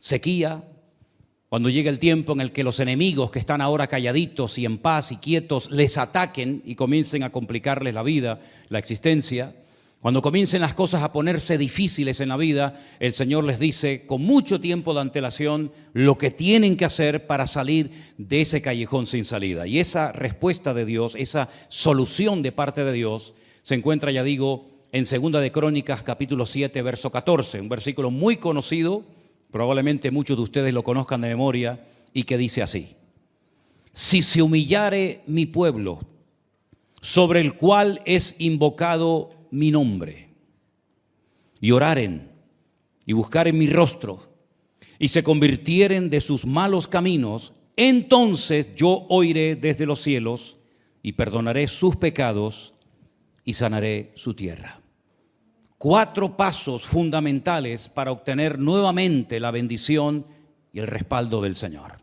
sequía, cuando llegue el tiempo en el que los enemigos que están ahora calladitos y en paz y quietos les ataquen y comiencen a complicarles la vida, la existencia, cuando comiencen las cosas a ponerse difíciles en la vida, el Señor les dice con mucho tiempo de antelación lo que tienen que hacer para salir de ese callejón sin salida. Y esa respuesta de Dios, esa solución de parte de Dios, se encuentra, ya digo, en 2 de Crónicas, capítulo 7, verso 14, un versículo muy conocido, probablemente muchos de ustedes lo conozcan de memoria, y que dice así: si se humillare mi pueblo, sobre el cual es invocado mi nombre, y oraren y buscaren mi rostro, y se convirtieren de sus malos caminos, entonces yo oiré desde los cielos y perdonaré sus pecados y sanaré su tierra. 4 pasos fundamentales para obtener nuevamente la bendición y el respaldo del Señor.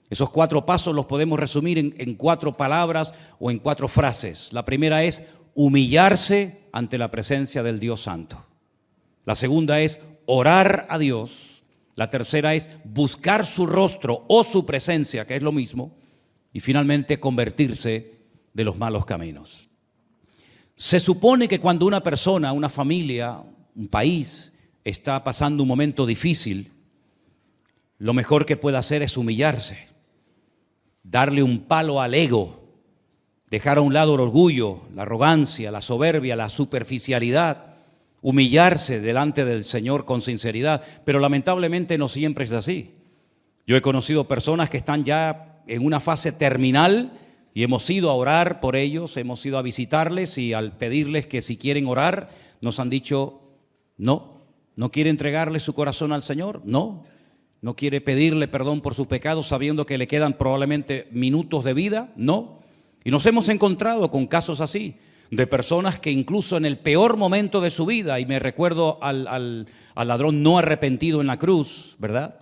Esos 4 pasos los podemos resumir en 4 palabras o en 4 frases. La primera es humillarse ante la presencia del Dios Santo. La segunda es orar a Dios. La tercera es buscar su rostro o su presencia, que es lo mismo. Y finalmente convertirse de los malos caminos. Se supone que cuando una persona, una familia, un país está pasando un momento difícil, lo mejor que puede hacer es humillarse, darle un palo al ego, dejar a un lado el orgullo, la arrogancia, la soberbia, la superficialidad, humillarse delante del Señor con sinceridad. Pero lamentablemente no siempre es así. Yo he conocido personas que están ya en una fase terminal y hemos ido a orar por ellos, hemos ido a visitarles y al pedirles que si quieren orar, nos han dicho no quiere entregarle su corazón al Señor, no quiere pedirle perdón por sus pecados sabiendo que le quedan probablemente minutos de vida, no. Y nos hemos encontrado con casos así, de personas que incluso en el peor momento de su vida, y me recuerdo al ladrón no arrepentido en la cruz, ¿verdad?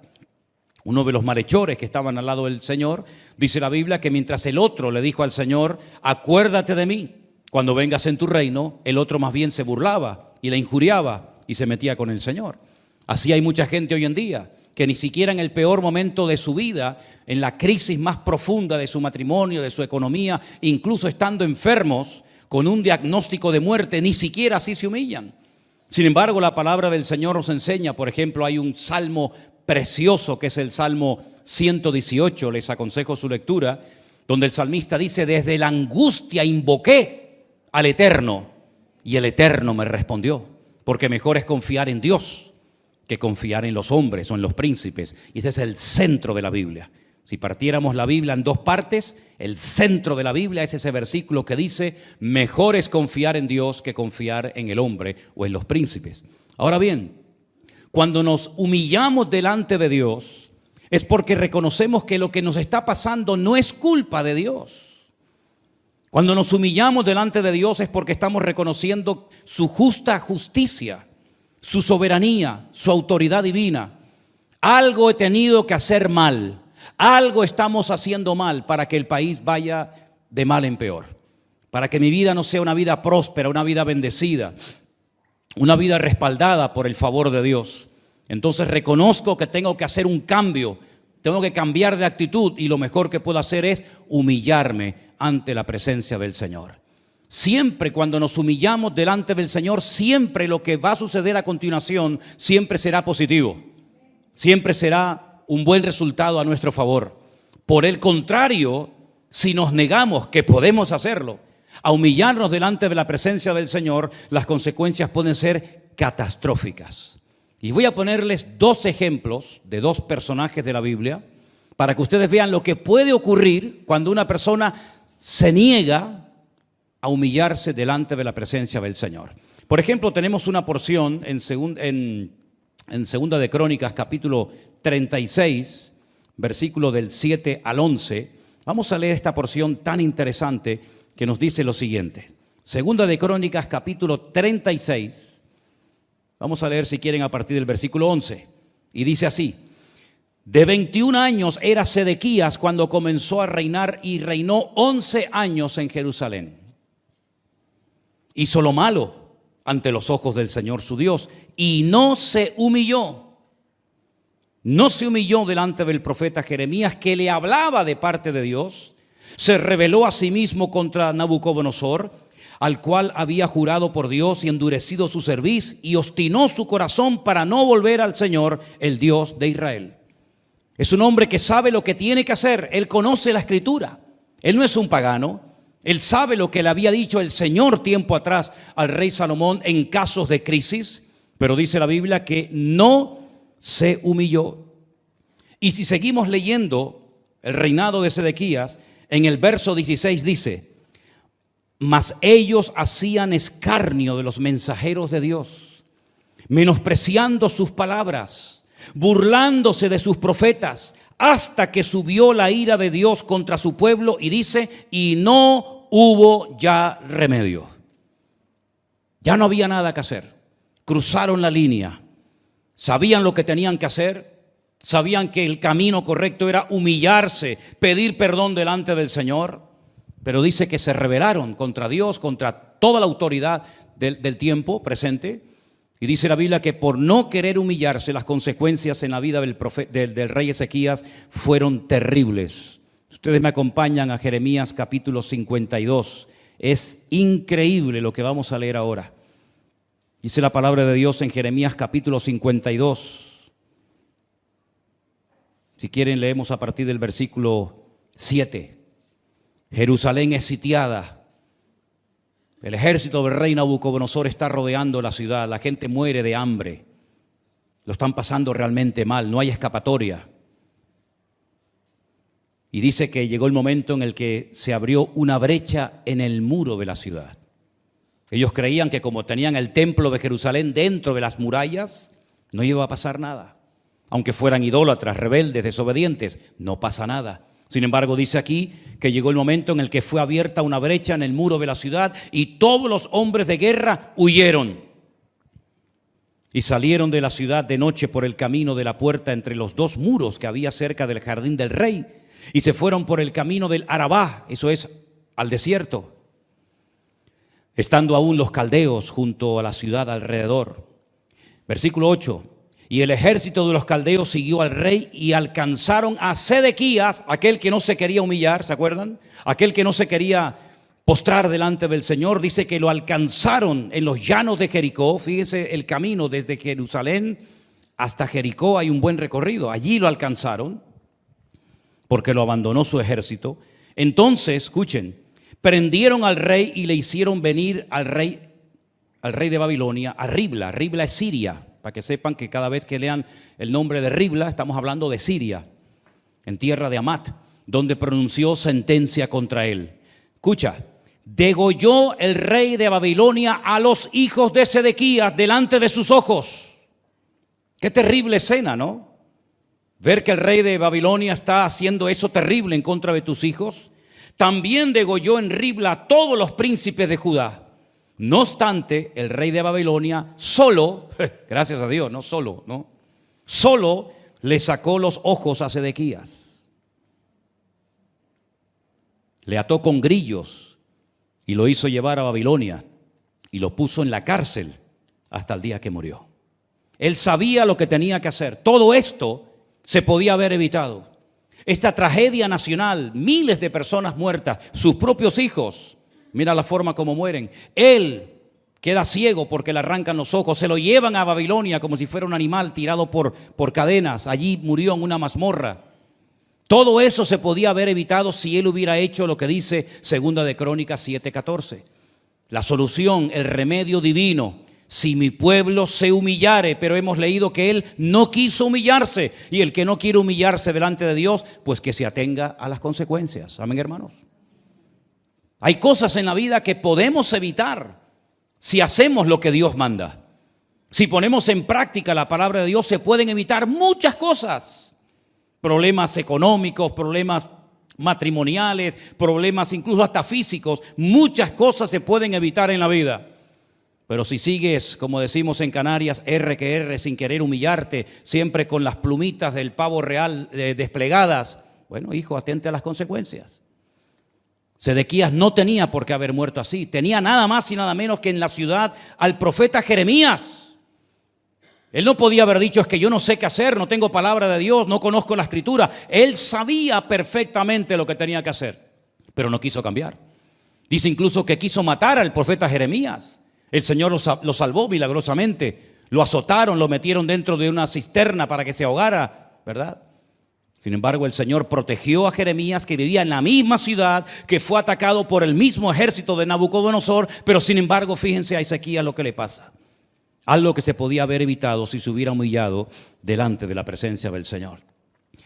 Uno de los malhechores que estaban al lado del Señor, dice la Biblia que mientras el otro le dijo al Señor, acuérdate de mí cuando vengas en tu reino, el otro más bien se burlaba y le injuriaba y se metía con el Señor. Así hay mucha gente hoy en día que ni siquiera en el peor momento de su vida, en la crisis más profunda de su matrimonio, de su economía, incluso estando enfermos con un diagnóstico de muerte, ni siquiera así se humillan. Sin embargo, la palabra del Señor nos enseña, por ejemplo, hay un salmo precioso que es el Salmo 118, les aconsejo su lectura, donde el salmista dice: desde la angustia invoqué al Eterno y el Eterno me respondió, porque mejor es confiar en Dios que confiar en los hombres o en los príncipes. Y ese es el centro de la Biblia. Si partiéramos la Biblia en 2 partes, el centro de la Biblia es ese versículo que dice: mejor es confiar en Dios que confiar en el hombre o en los príncipes. Ahora bien, cuando nos humillamos delante de Dios, es porque reconocemos que lo que nos está pasando no es culpa de Dios. Cuando nos humillamos delante de Dios es porque estamos reconociendo su justa justicia, su soberanía, su autoridad divina. Algo he tenido que hacer mal, algo estamos haciendo mal para que el país vaya de mal en peor, para que mi vida no sea una vida próspera, una vida bendecida, una vida respaldada por el favor de Dios. Entonces reconozco que tengo que hacer un cambio, tengo que cambiar de actitud y lo mejor que puedo hacer es humillarme ante la presencia del Señor. Siempre cuando nos humillamos delante del Señor, siempre lo que va a suceder a continuación siempre será positivo, siempre será un buen resultado a nuestro favor. Por el contrario, si nos negamos, que podemos hacerlo, a humillarnos delante de la presencia del Señor, las consecuencias pueden ser catastróficas. Y voy a ponerles 2 ejemplos de 2 personajes de la Biblia para que ustedes vean lo que puede ocurrir cuando una persona se niega a humillarse delante de la presencia del Señor. Por ejemplo, tenemos una porción en 2 de Crónicas, capítulo 36, versículo del 7 al 11. Vamos a leer esta porción tan interesante que nos dice lo siguiente. 2 de Crónicas, capítulo 36. Vamos a leer, si quieren, a partir del versículo 11. Y dice así: de 21 años era Sedequías cuando comenzó a reinar y reinó 11 años en Jerusalén. Hizo lo malo ante los ojos del Señor su Dios y no se humilló no se humilló delante del profeta Jeremías, que le hablaba de parte de Dios. Se rebeló a sí mismo contra Nabucodonosor, al cual había jurado por Dios y endurecido su cerviz, y obstinó su corazón para no volver al Señor, el Dios de Israel. Es un hombre que sabe lo que tiene que hacer. Él conoce la Escritura. Él no es un pagano. Él sabe lo que le había dicho el Señor tiempo atrás al rey Salomón en casos de crisis. Pero dice la Biblia que no se humilló. Y si seguimos leyendo el reinado de Sedequías, en el verso 16 dice: mas ellos hacían escarnio de los mensajeros de Dios, menospreciando sus palabras, burlándose de sus profetas, hasta que subió la ira de Dios contra su pueblo, y dice, y no hubo ya remedio. Ya no había nada que hacer. Cruzaron la línea. Sabían lo que tenían que hacer. Sabían que el camino correcto era humillarse, pedir perdón delante del Señor. Pero dice que se rebelaron contra Dios, contra toda la autoridad del tiempo presente. Y dice la Biblia que por no querer humillarse, las consecuencias en la vida del rey Ezequías fueron terribles. Ustedes me acompañan a Jeremías capítulo 52. Es increíble lo que vamos a leer ahora. Dice la palabra de Dios en Jeremías capítulo 52. Si quieren, leemos a partir del versículo 7. Jerusalén es sitiada. El ejército del rey Nabucodonosor está rodeando la ciudad. La gente muere de hambre. Lo están pasando realmente mal. No hay escapatoria. Y dice que llegó el momento en el que se abrió una brecha en el muro de la ciudad. Ellos creían que como tenían el templo de Jerusalén dentro de las murallas, no iba a pasar nada. Aunque fueran idólatras, rebeldes, desobedientes, no pasa nada. Sin embargo, dice aquí que llegó el momento en el que fue abierta una brecha en el muro de la ciudad y todos los hombres de guerra huyeron. Y salieron de la ciudad de noche por el camino de la puerta entre los dos muros que había cerca del jardín del rey. Y se fueron por el camino del Arabá, eso es, al desierto. Estando aún los caldeos junto a la ciudad alrededor. Versículo 8. Y el ejército de los caldeos siguió al rey y alcanzaron a Sedequías, aquel que no se quería humillar, ¿se acuerdan? Aquel que no se quería postrar delante del Señor. Dice que lo alcanzaron en los llanos de Jericó. Fíjese el camino desde Jerusalén hasta Jericó, hay un buen recorrido. Allí lo alcanzaron porque lo abandonó su ejército. Entonces, escuchen, prendieron al rey y le hicieron venir al rey de Babilonia a Ribla. Ribla es Siria. Para que sepan que cada vez que lean el nombre de Ribla, estamos hablando de Siria, en tierra de Amat, donde pronunció sentencia contra él. Escucha, degolló el rey de Babilonia a los hijos de Sedequías delante de sus ojos. Qué terrible escena, ¿no? Ver que el rey de Babilonia está haciendo eso terrible en contra de tus hijos. También degolló en Ribla a todos los príncipes de Judá. No obstante, el rey de Babilonia solo, gracias a Dios, solo le sacó los ojos a Sedequías. Le ató con grillos y lo hizo llevar a Babilonia y lo puso en la cárcel hasta el día que murió. Él sabía lo que tenía que hacer. Todo esto se podía haber evitado. Esta tragedia nacional, miles de personas muertas, sus propios hijos. Mira la forma como mueren. Él queda ciego porque le arrancan los ojos. Se lo llevan a Babilonia como si fuera un animal tirado por cadenas. Allí murió en una mazmorra. Todo eso se podía haber evitado si él hubiera hecho lo que dice Segunda de Crónicas 7:14. La solución, el remedio divino. Si mi pueblo se humillare, pero hemos leído que él no quiso humillarse. Y el que no quiere humillarse delante de Dios, pues que se atenga a las consecuencias. Amén, hermanos. Hay cosas en la vida que podemos evitar si hacemos lo que Dios manda. Si ponemos en práctica la palabra de Dios, se pueden evitar muchas cosas. Problemas económicos, problemas matrimoniales, problemas incluso hasta físicos. Muchas cosas se pueden evitar en la vida. Pero si sigues, como decimos en Canarias, R que R, sin querer humillarte, siempre con las plumitas del pavo real desplegadas, bueno, hijo, atente a las consecuencias. Sedequías no tenía por qué haber muerto así. Tenía nada más y nada menos que en la ciudad al profeta Jeremías. Él no podía haber dicho, es que yo no sé qué hacer, no tengo palabra de Dios, no conozco la Escritura. Él sabía perfectamente lo que tenía que hacer, pero no quiso cambiar. Dice incluso que quiso matar al profeta Jeremías. El Señor lo salvó milagrosamente. Lo azotaron, lo metieron dentro de una cisterna para que se ahogara, ¿verdad? Sin embargo, el Señor protegió a Jeremías, que vivía en la misma ciudad, que fue atacado por el mismo ejército de Nabucodonosor, pero sin embargo, fíjense a Ezequías lo que le pasa. Algo que se podía haber evitado si se hubiera humillado delante de la presencia del Señor.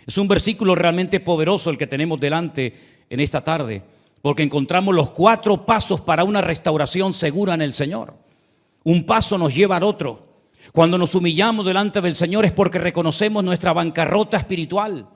Es un versículo realmente poderoso el que tenemos delante en esta tarde, porque encontramos los 4 pasos para una restauración segura en el Señor. Un paso nos lleva al otro. Cuando nos humillamos delante del Señor es porque reconocemos nuestra bancarrota espiritual,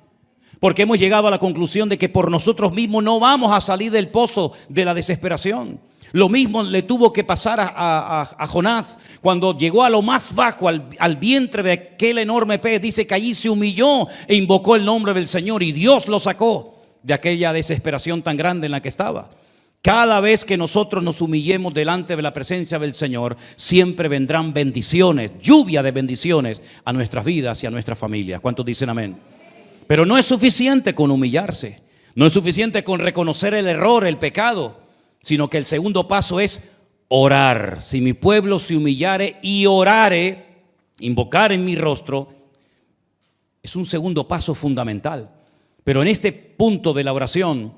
porque hemos llegado a la conclusión de que por nosotros mismos no vamos a salir del pozo de la desesperación. Lo mismo le tuvo que pasar a Jonás cuando llegó a lo más bajo, al vientre de aquel enorme pez. Dice que allí se humilló e invocó el nombre del Señor y Dios lo sacó de aquella desesperación tan grande en la que estaba. Cada vez que nosotros nos humillemos delante de la presencia del Señor, siempre vendrán bendiciones, lluvia de bendiciones a nuestras vidas y a nuestras familias. ¿Cuántos dicen amén? Pero no es suficiente con humillarse, no es suficiente con reconocer el error, el pecado, sino que el segundo paso es orar. Si mi pueblo se humillare y orare, invocar en mi rostro, es un segundo paso fundamental. Pero en este punto de la oración,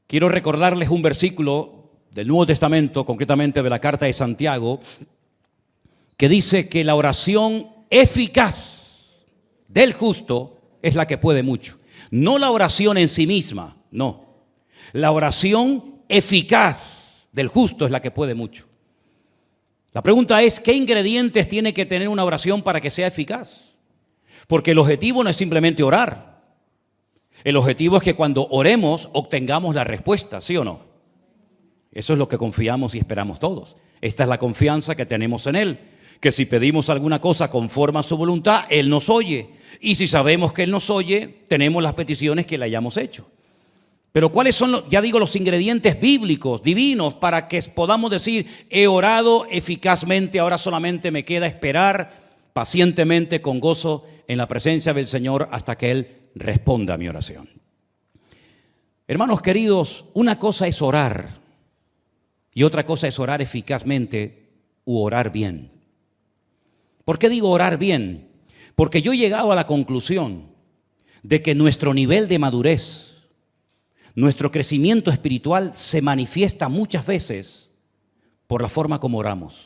quiero recordarles un versículo del Nuevo Testamento, concretamente de la carta de Santiago, que dice que la oración eficaz del justo es la que puede mucho. No la oración en sí misma, no. La oración eficaz del justo es la que puede mucho. La pregunta es, ¿qué ingredientes tiene que tener una oración para que sea eficaz? Porque el objetivo no es simplemente orar. El objetivo es que cuando oremos obtengamos la respuesta, ¿sí o no? Eso es lo que confiamos y esperamos todos. Esta es la confianza que tenemos en Él, que si pedimos alguna cosa conforme a su voluntad, Él nos oye. Y si sabemos que Él nos oye, tenemos las peticiones que le hayamos hecho. Pero ¿cuáles son, los ingredientes bíblicos, divinos, para que podamos decir, he orado eficazmente, ahora solamente me queda esperar pacientemente, con gozo, en la presencia del Señor hasta que Él responda a mi oración? Hermanos queridos, una cosa es orar y otra cosa es orar eficazmente u orar bien. ¿Por qué digo orar bien? Porque yo he llegado a la conclusión de que nuestro nivel de madurez, nuestro crecimiento espiritual se manifiesta muchas veces por la forma como oramos,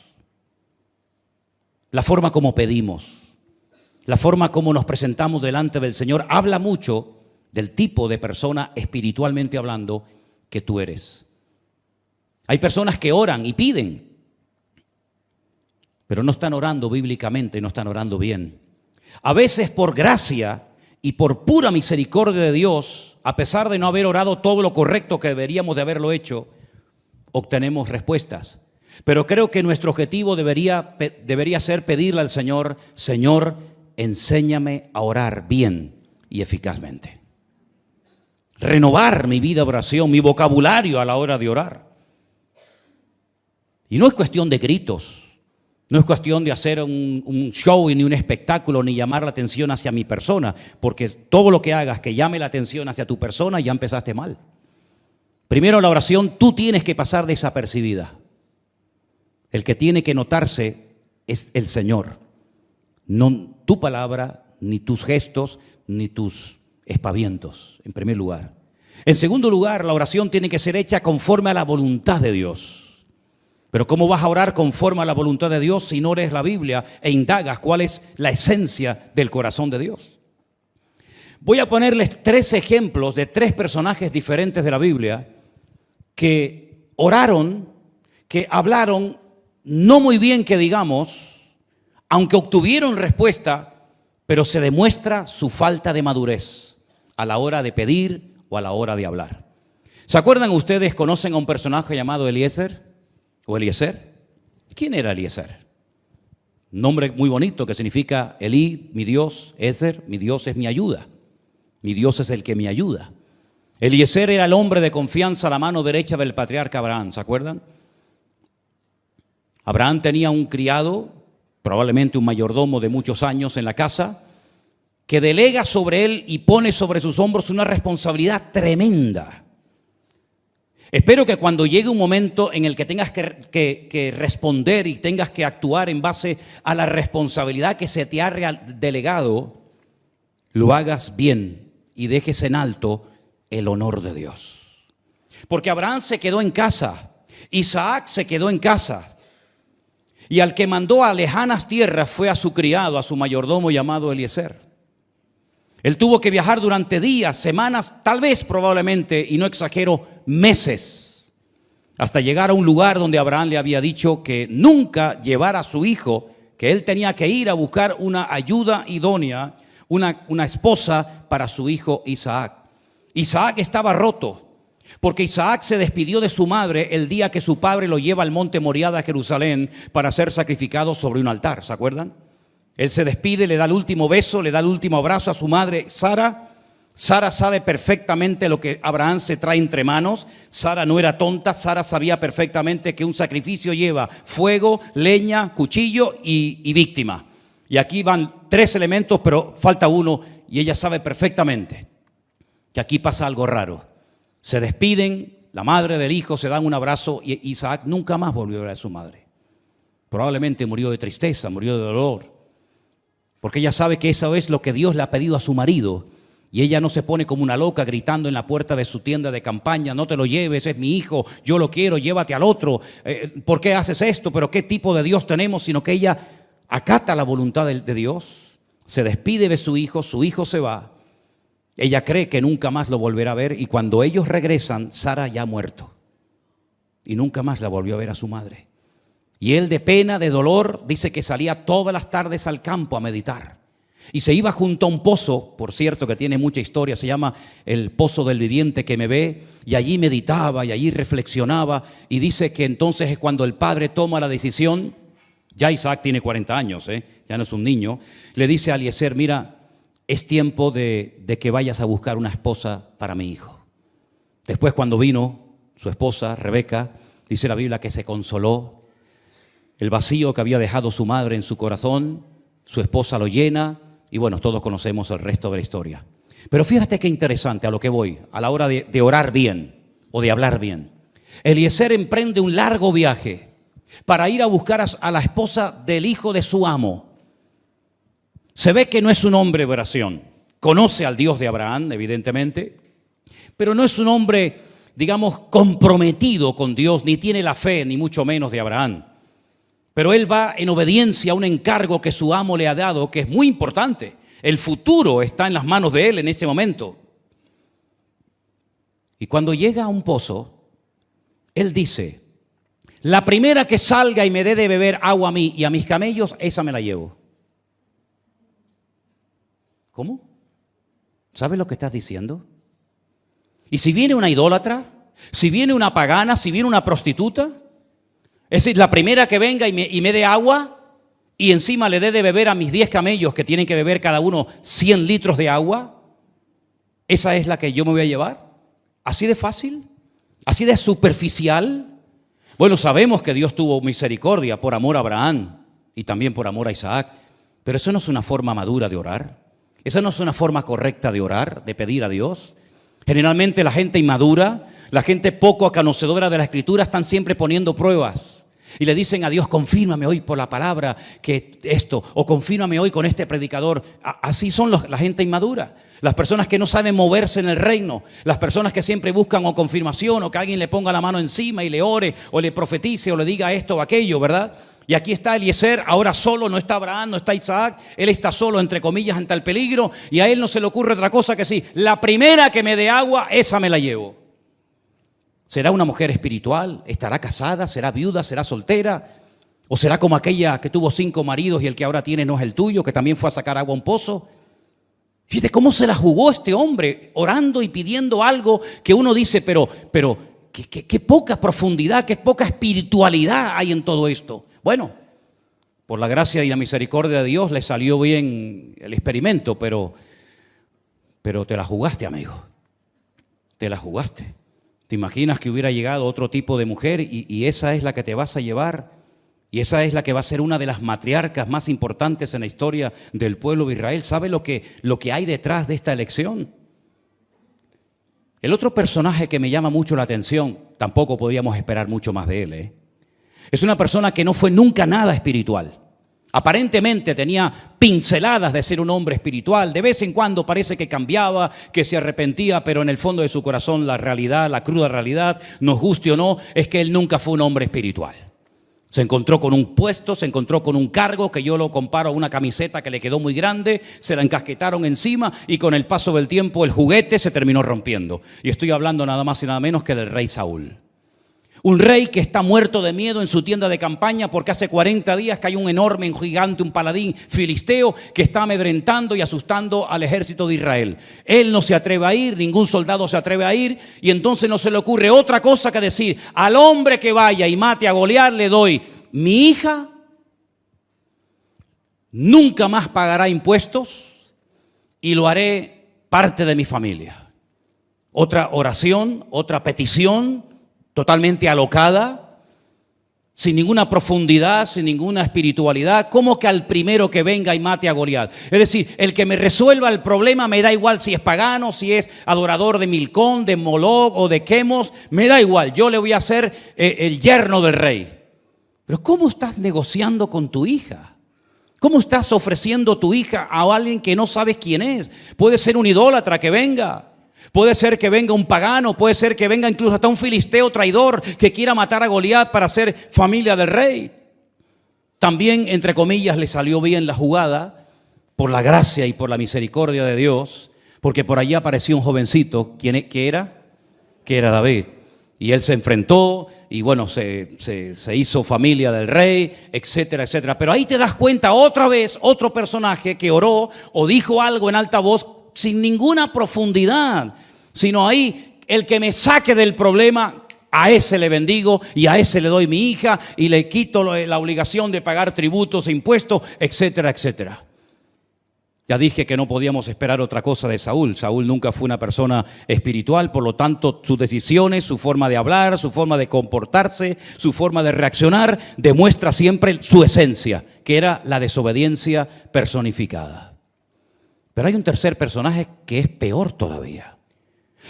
la forma como pedimos, la forma como nos presentamos delante del Señor. Habla mucho del tipo de persona, espiritualmente hablando, que tú eres. Hay personas que oran y piden, pero no están orando bíblicamente, no están orando bien. A veces por gracia y por pura misericordia de Dios, a pesar de no haber orado todo lo correcto que deberíamos de haberlo hecho, obtenemos respuestas. Pero creo que nuestro objetivo debería ser pedirle al Señor, Señor, enséñame a orar bien y eficazmente. Renovar mi vida de oración, mi vocabulario a la hora de orar. Y no es cuestión de gritos, no es cuestión de hacer un show ni un espectáculo, ni llamar la atención hacia mi persona, porque todo lo que hagas que llame la atención hacia tu persona, ya empezaste mal. Primero, la oración tú tienes que pasar desapercibida. El que tiene que notarse es el Señor, no tu palabra, ni tus gestos, ni tus espavientos, en primer lugar. En segundo lugar, la oración tiene que ser hecha conforme a la voluntad de Dios. Pero ¿cómo vas a orar conforme a la voluntad de Dios si no lees la Biblia e indagas cuál es la esencia del corazón de Dios? Voy a ponerles 3 ejemplos de 3 personajes diferentes de la Biblia que oraron, que hablaron no muy bien que digamos, aunque obtuvieron respuesta, pero se demuestra su falta de madurez a la hora de pedir o a la hora de hablar. ¿Se acuerdan ustedes, conocen a un personaje llamado Eliezer? ¿O Eliezer? ¿Quién era Eliezer? Un nombre muy bonito que significa Elí, mi Dios, Ezer, mi Dios es mi ayuda. Mi Dios es el que me ayuda. Eliezer era el hombre de confianza a la mano derecha del patriarca Abraham, ¿se acuerdan? Abraham tenía un criado probablemente un mayordomo de muchos años en la casa, que delega sobre él y pone sobre sus hombros una responsabilidad tremenda. Espero que cuando llegue un momento en el que tengas que responder y tengas que actuar en base a la responsabilidad que se te ha delegado, lo hagas bien y dejes en alto el honor de Dios. Porque Abraham se quedó en casa, Isaac se quedó en casa, y al que mandó a lejanas tierras fue a su criado, a su mayordomo llamado Eliezer. Él tuvo que viajar durante días, semanas, tal vez probablemente, y no exagero, meses, hasta llegar a un lugar donde Abraham le había dicho que nunca llevara a su hijo, que él tenía que ir a buscar una ayuda idónea, una esposa para su hijo Isaac. Isaac estaba roto, porque Isaac se despidió de su madre el día que su padre lo lleva al monte Moriah a Jerusalén para ser sacrificado sobre un altar, ¿se acuerdan? Él se despide, le da el último beso, le da el último abrazo a su madre Sara. Sara sabe perfectamente lo que Abraham se trae entre manos. Sara no era tonta, Sara sabía perfectamente que un sacrificio lleva fuego, leña, cuchillo y víctima. Y aquí van 3 elementos, pero falta uno, y ella sabe perfectamente que aquí pasa algo raro. Se despiden, la madre del hijo se dan un abrazo y Isaac nunca más volvió a ver a su madre. Probablemente murió de tristeza, murió de dolor. Porque ella sabe que eso es lo que Dios le ha pedido a su marido. Y ella no se pone como una loca gritando en la puerta de su tienda de campaña: no te lo lleves, es mi hijo, yo lo quiero, llévate al otro. ¿Por qué haces esto? ¿Pero qué tipo de Dios tenemos? Sino que ella acata la voluntad de Dios, se despide de su hijo se va. Ella cree que nunca más lo volverá a ver, y cuando ellos regresan, Sara ya ha muerto. Y nunca más la volvió a ver a su madre. Y él, de pena, de dolor, dice que salía todas las tardes al campo a meditar. Y se iba junto a un pozo, por cierto, que tiene mucha historia, se llama el Pozo del Viviente que me ve, y allí meditaba y allí reflexionaba. Y dice que entonces es cuando el padre toma la decisión. Ya Isaac tiene 40 años, ya no es un niño. Le dice a Eliezer: mira, es tiempo de que vayas a buscar una esposa para mi hijo. Después, cuando vino su esposa, Rebeca, dice la Biblia que se consoló. El vacío que había dejado su madre en su corazón, su esposa lo llena, y bueno, todos conocemos el resto de la historia. Pero fíjate qué interesante a lo que voy, a la hora de orar bien o de hablar bien. Eliezer emprende un largo viaje para ir a buscar a la esposa del hijo de su amo. Se ve que no es un hombre de oración. Conoce al Dios de Abraham, evidentemente, pero no es un hombre, digamos, comprometido con Dios, ni tiene la fe, ni mucho menos de Abraham. Pero él va en obediencia a un encargo que su amo le ha dado, que es muy importante. El futuro está en las manos de él en ese momento. Y cuando llega a un pozo, él dice: la primera que salga y me dé de beber agua a mí y a mis camellos, esa me la llevo. ¿Cómo? ¿Sabes lo que estás diciendo? Y si viene una idólatra, si viene una pagana, si viene una prostituta, es decir, la primera que venga y me dé agua y encima le dé de beber a mis 10 camellos que tienen que beber cada uno 100 litros de agua, ¿esa es la que yo me voy a llevar? ¿Así de fácil? ¿Así de superficial? Bueno, sabemos que Dios tuvo misericordia por amor a Abraham y también por amor a Isaac, pero eso no es una forma madura de orar. Esa no es una forma correcta de orar, de pedir a Dios. Generalmente la gente inmadura, la gente poco conocedora de la Escritura, están siempre poniendo pruebas. Y le dicen a Dios: confírmame hoy por la palabra que esto, o confírmame hoy con este predicador. Así son la gente inmadura. Las personas que no saben moverse en el reino. Las personas que siempre buscan o confirmación, o que alguien le ponga la mano encima y le ore, o le profetice, o le diga esto o aquello, ¿verdad? Y aquí está Eliezer, ahora solo, no está Abraham, no está Isaac. Él está solo, entre comillas, ante el peligro. Y a él no se le ocurre otra cosa que sí: la primera que me dé agua, esa me la llevo. ¿Será una mujer espiritual? ¿Estará casada? ¿Será viuda? ¿Será soltera? ¿O será como aquella que tuvo 5 maridos y el que ahora tiene no es el tuyo, que también fue a sacar agua a un pozo? Fíjate cómo se la jugó este hombre, orando y pidiendo algo que uno dice, pero qué poca profundidad, qué poca espiritualidad hay en todo esto. Bueno, por la gracia y la misericordia de Dios le salió bien el experimento, pero te la jugaste, amigo. Te la jugaste. ¿Te imaginas que hubiera llegado otro tipo de mujer y esa es la que te vas a llevar? Y esa es la que va a ser una de las matriarcas más importantes en la historia del pueblo de Israel. ¿Sabe lo que hay detrás de esta elección? El otro personaje que me llama mucho la atención, tampoco podíamos esperar mucho más de él, es una persona que no fue nunca nada espiritual. Aparentemente tenía pinceladas de ser un hombre espiritual. De vez en cuando parece que cambiaba, que se arrepentía, pero en el fondo de su corazón la realidad, la cruda realidad, nos guste o no, es que él nunca fue un hombre espiritual. Se encontró con un puesto, se encontró con un cargo que yo lo comparo a una camiseta que le quedó muy grande, se la encasquetaron encima y con el paso del tiempo el juguete se terminó rompiendo. Y estoy hablando nada más y nada menos que del rey Saúl. Un rey que está muerto de miedo en su tienda de campaña porque hace 40 días que hay un enorme, un gigante, un paladín filisteo que está amedrentando y asustando al ejército de Israel. Él no se atreve a ir, ningún soldado se atreve a ir, y entonces no se le ocurre otra cosa que decir: al hombre que vaya y mate a Goliat le doy mi hija, nunca más pagará impuestos y lo haré parte de mi familia. Otra oración, otra petición totalmente alocada, sin ninguna profundidad, sin ninguna espiritualidad. ¿Cómo que al primero que venga y mate a Goliat? Es decir, el que me resuelva el problema, me da igual si es pagano, si es adorador de Milcón, de Moloc o de Quemos, me da igual, yo le voy a hacer el yerno del rey. Pero ¿cómo estás negociando con tu hija? ¿Cómo estás ofreciendo tu hija a alguien que no sabes quién es? Puede ser un idólatra que venga. Puede ser que venga un pagano, puede ser que venga incluso hasta un filisteo traidor que quiera matar a Goliat para ser familia del rey. También, entre comillas, le salió bien la jugada por la gracia y por la misericordia de Dios, porque por allí apareció un jovencito. ¿Quién era? Que era David. Y él se enfrentó y bueno, se hizo familia del rey, etcétera, etcétera. Pero ahí te das cuenta otra vez, otro personaje que oró o dijo algo en alta voz sin ninguna profundidad, sino ahí el que me saque del problema, a ese le bendigo y a ese le doy mi hija y le quito la obligación de pagar tributos e impuestos, etcétera, etcétera. Ya dije que no podíamos esperar otra cosa de Saúl. Saúl nunca fue una persona espiritual, por lo tanto sus decisiones, su forma de hablar, su forma de comportarse, su forma de reaccionar, demuestra siempre su esencia, que era la desobediencia personificada. Pero hay un tercer personaje que es peor todavía.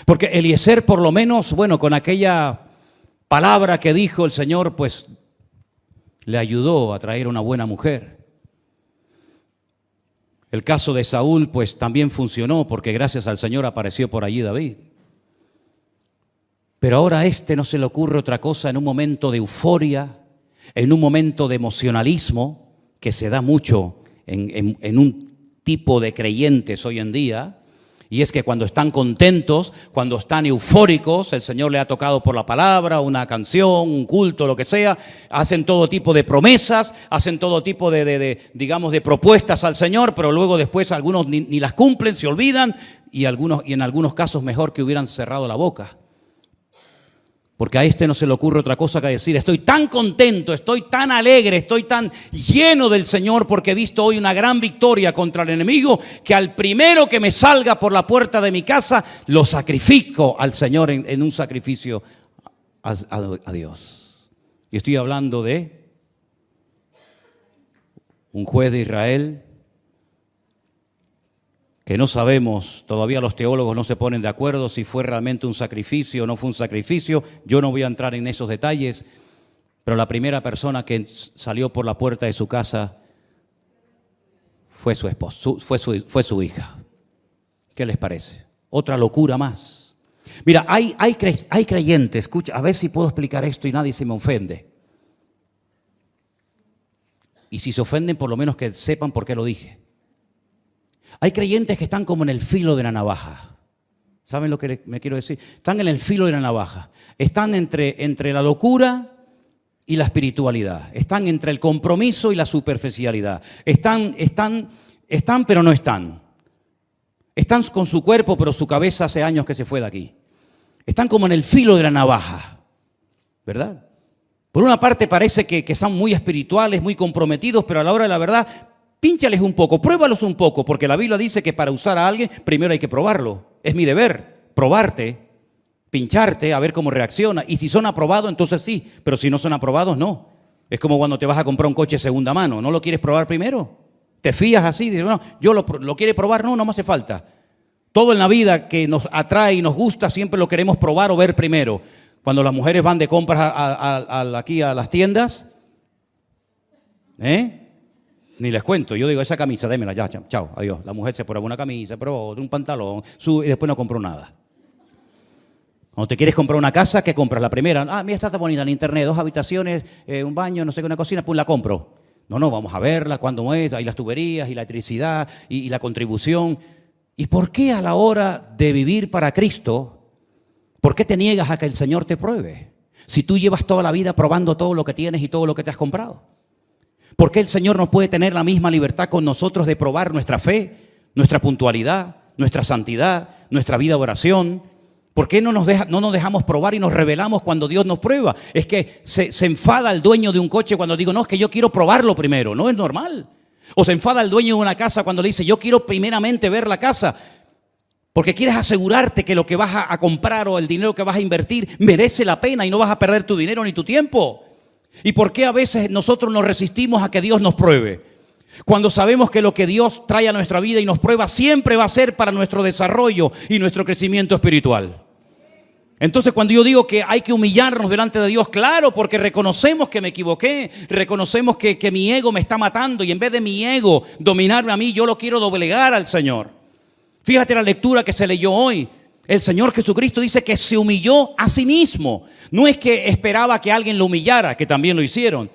Porque Eliezer, por lo menos, bueno, con aquella palabra que dijo el Señor, pues le ayudó a traer una buena mujer. El caso de Saúl, pues también funcionó porque gracias al Señor apareció por allí David. Pero ahora a este no se le ocurre otra cosa en un momento de euforia, en un momento de emocionalismo, que se da mucho en un tipo de creyentes hoy en día, y es que cuando están contentos, cuando están eufóricos, el Señor le ha tocado por la palabra, una canción, un culto, lo que sea, hacen todo tipo de promesas, hacen todo tipo digamos, de propuestas al Señor, pero luego después algunos ni las cumplen, se olvidan, y en algunos casos mejor que hubieran cerrado la boca. Porque a este no se le ocurre otra cosa que decir: estoy tan contento, estoy tan alegre, estoy tan lleno del Señor porque he visto hoy una gran victoria contra el enemigo, que al primero que me salga por la puerta de mi casa, lo sacrifico al Señor en un sacrificio a Dios. Y estoy hablando de un juez de Israel que no sabemos, todavía los teólogos no se ponen de acuerdo si fue realmente un sacrificio o no fue un sacrificio. Yo no voy a entrar en esos detalles, pero la primera persona que salió por la puerta de su casa fue su esposo, fue su hija. ¿Qué les parece? Otra locura más. Mira, hay creyentes, escucha, a ver si puedo explicar esto y nadie se me ofende. Y si se ofenden, por lo menos que sepan por qué lo dije. Hay creyentes que están como en el filo de la navaja. ¿Saben lo que me quiero decir? Están en el filo de la navaja. Están entre la locura y la espiritualidad. Están entre el compromiso y la superficialidad. Están, pero no están. Están con su cuerpo, pero su cabeza hace años que se fue de aquí. Están como en el filo de la navaja, ¿verdad? Por una parte parece que son muy espirituales, muy comprometidos, pero a la hora de la verdad, pínchales un poco, pruébalos un poco, porque la Biblia dice que para usar a alguien, primero hay que probarlo. Es mi deber, probarte, pincharte, a ver cómo reacciona. Y si son aprobados, entonces sí, pero si no son aprobados, no. Es como cuando te vas a comprar un coche de segunda mano. ¿No lo quieres probar primero? ¿Te fías así? Dices, bueno, yo lo quiere probar. No me hace falta. Todo en la vida que nos atrae y nos gusta siempre lo queremos probar o ver primero. Cuando las mujeres van de compras aquí a las tiendas, ni les cuento. Yo digo, esa camisa, démela ya, chao, adiós. La mujer se prueba una camisa, prueba otra, un pantalón, sube y después no compró nada. Cuando te quieres comprar una casa, ¿qué compras? La primera, mira, está bonita en internet, 2 habitaciones, un baño, no sé qué, una cocina, pues la compro. No, vamos a verla, cuándo es, ahí las tuberías y la electricidad y la contribución. ¿Y por qué a la hora de vivir para Cristo, por qué te niegas a que el Señor te pruebe? Si tú llevas toda la vida probando todo lo que tienes y todo lo que te has comprado. ¿Por qué el Señor no puede tener la misma libertad con nosotros de probar nuestra fe, nuestra puntualidad, nuestra santidad, nuestra vida de oración? ¿Por qué no nos dejamos probar y nos rebelamos cuando Dios nos prueba? Es que se enfada el dueño de un coche cuando digo, no, es que yo quiero probarlo primero. No es normal. O se enfada el dueño de una casa cuando le dice, yo quiero primeramente ver la casa. Porque quieres asegurarte que lo que vas a comprar o el dinero que vas a invertir merece la pena y no vas a perder tu dinero ni tu tiempo. ¿Y por qué a veces nosotros nos resistimos a que Dios nos pruebe? Cuando sabemos que lo que Dios trae a nuestra vida y nos prueba siempre va a ser para nuestro desarrollo y nuestro crecimiento espiritual. Entonces cuando yo digo que hay que humillarnos delante de Dios, claro, porque reconocemos que me equivoqué, reconocemos que mi ego me está matando y en vez de mi ego dominarme a mí, yo lo quiero doblegar al Señor. Fíjate la lectura que se leyó hoy. El Señor Jesucristo dice que se humilló a sí mismo. No es que esperaba que alguien lo humillara, que también lo hicieron.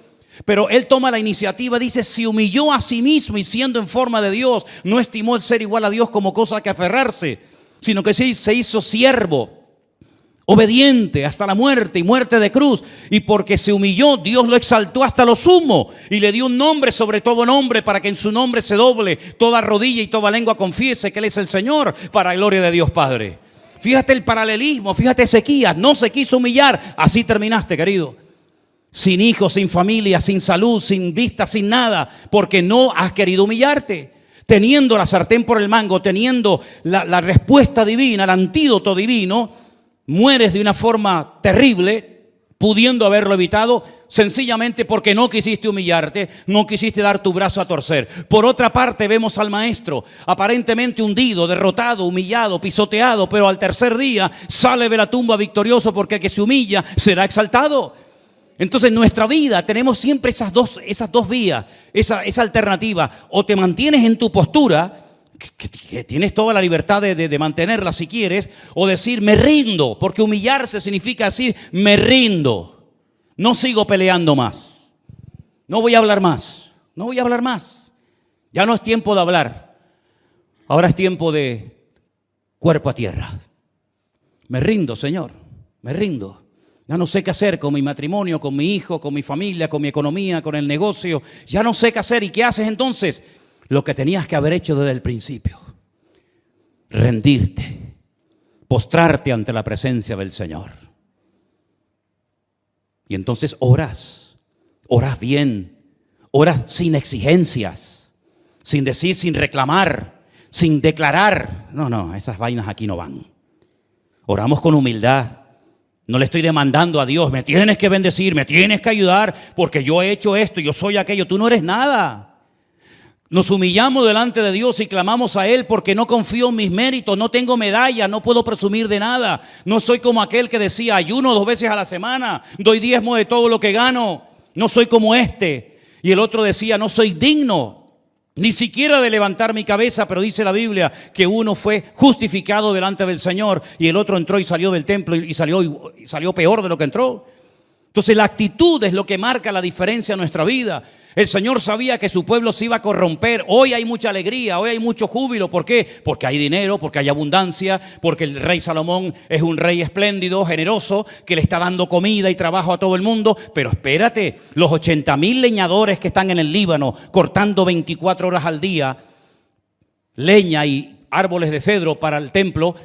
Pero Él toma la iniciativa, dice, se humilló a sí mismo y siendo en forma de Dios, no estimó el ser igual a Dios como cosa a que aferrarse, sino que se hizo siervo, obediente hasta la muerte y muerte de cruz. Y porque se humilló, Dios lo exaltó hasta lo sumo y le dio un nombre sobre todo nombre para que en su nombre se doble toda rodilla y toda lengua confiese que Él es el Señor, para la gloria de Dios Padre. Fíjate el paralelismo, fíjate Ezequías, no se quiso humillar, así terminaste, querido. Sin hijos, sin familia, sin salud, sin vista, sin nada, porque no has querido humillarte. Teniendo la sartén por el mango, teniendo la respuesta divina, el antídoto divino, mueres de una forma terrible, pudiendo haberlo evitado, sencillamente porque no quisiste humillarte, no quisiste dar tu brazo a torcer. Por otra parte, vemos al maestro aparentemente hundido, derrotado, humillado, pisoteado, pero al tercer día sale de la tumba victorioso, porque el que se humilla será exaltado. Entonces en nuestra vida tenemos siempre esas dos vías, esa alternativa. O te mantienes en tu postura, que tienes toda la libertad de mantenerla si quieres, o decir me rindo, porque humillarse significa decir me rindo, no sigo peleando más, no voy a hablar más, ya no es tiempo de hablar, ahora es tiempo de cuerpo a tierra. Me rindo, Señor, me rindo. Ya no sé qué hacer con mi matrimonio, con mi hijo, con mi familia, con mi economía, con el negocio. Ya no sé qué hacer. ¿Y qué haces entonces? Lo que tenías que haber hecho desde el principio. Rendirte. Postrarte ante la presencia del Señor. Y entonces oras bien. Oras sin exigencias. Sin decir, sin reclamar. Sin declarar. No, esas vainas aquí no van. Oramos con humildad. No le estoy demandando a Dios, me tienes que bendecir, me tienes que ayudar, porque yo he hecho esto, yo soy aquello. Tú no eres nada. Nos humillamos delante de Dios y clamamos a Él porque no confío en mis méritos, no tengo medalla, no puedo presumir de nada. No soy como aquel que decía, ayuno 2 veces a la semana, doy diezmo de todo lo que gano. No soy como este. Y el otro decía, no soy digno ni siquiera de levantar mi cabeza, pero dice la Biblia que uno fue justificado delante del Señor y el otro entró y salió del templo y salió peor de lo que entró. Entonces la actitud es lo que marca la diferencia en nuestra vida. El Señor sabía que su pueblo se iba a corromper. Hoy hay mucha alegría, hoy hay mucho júbilo. ¿Por qué? Porque hay dinero, porque hay abundancia, porque el rey Salomón es un rey espléndido, generoso, que le está dando comida y trabajo a todo el mundo. Pero espérate, los 80,000 leñadores que están en el Líbano cortando 24 horas al día leña y árboles de cedro para el templo,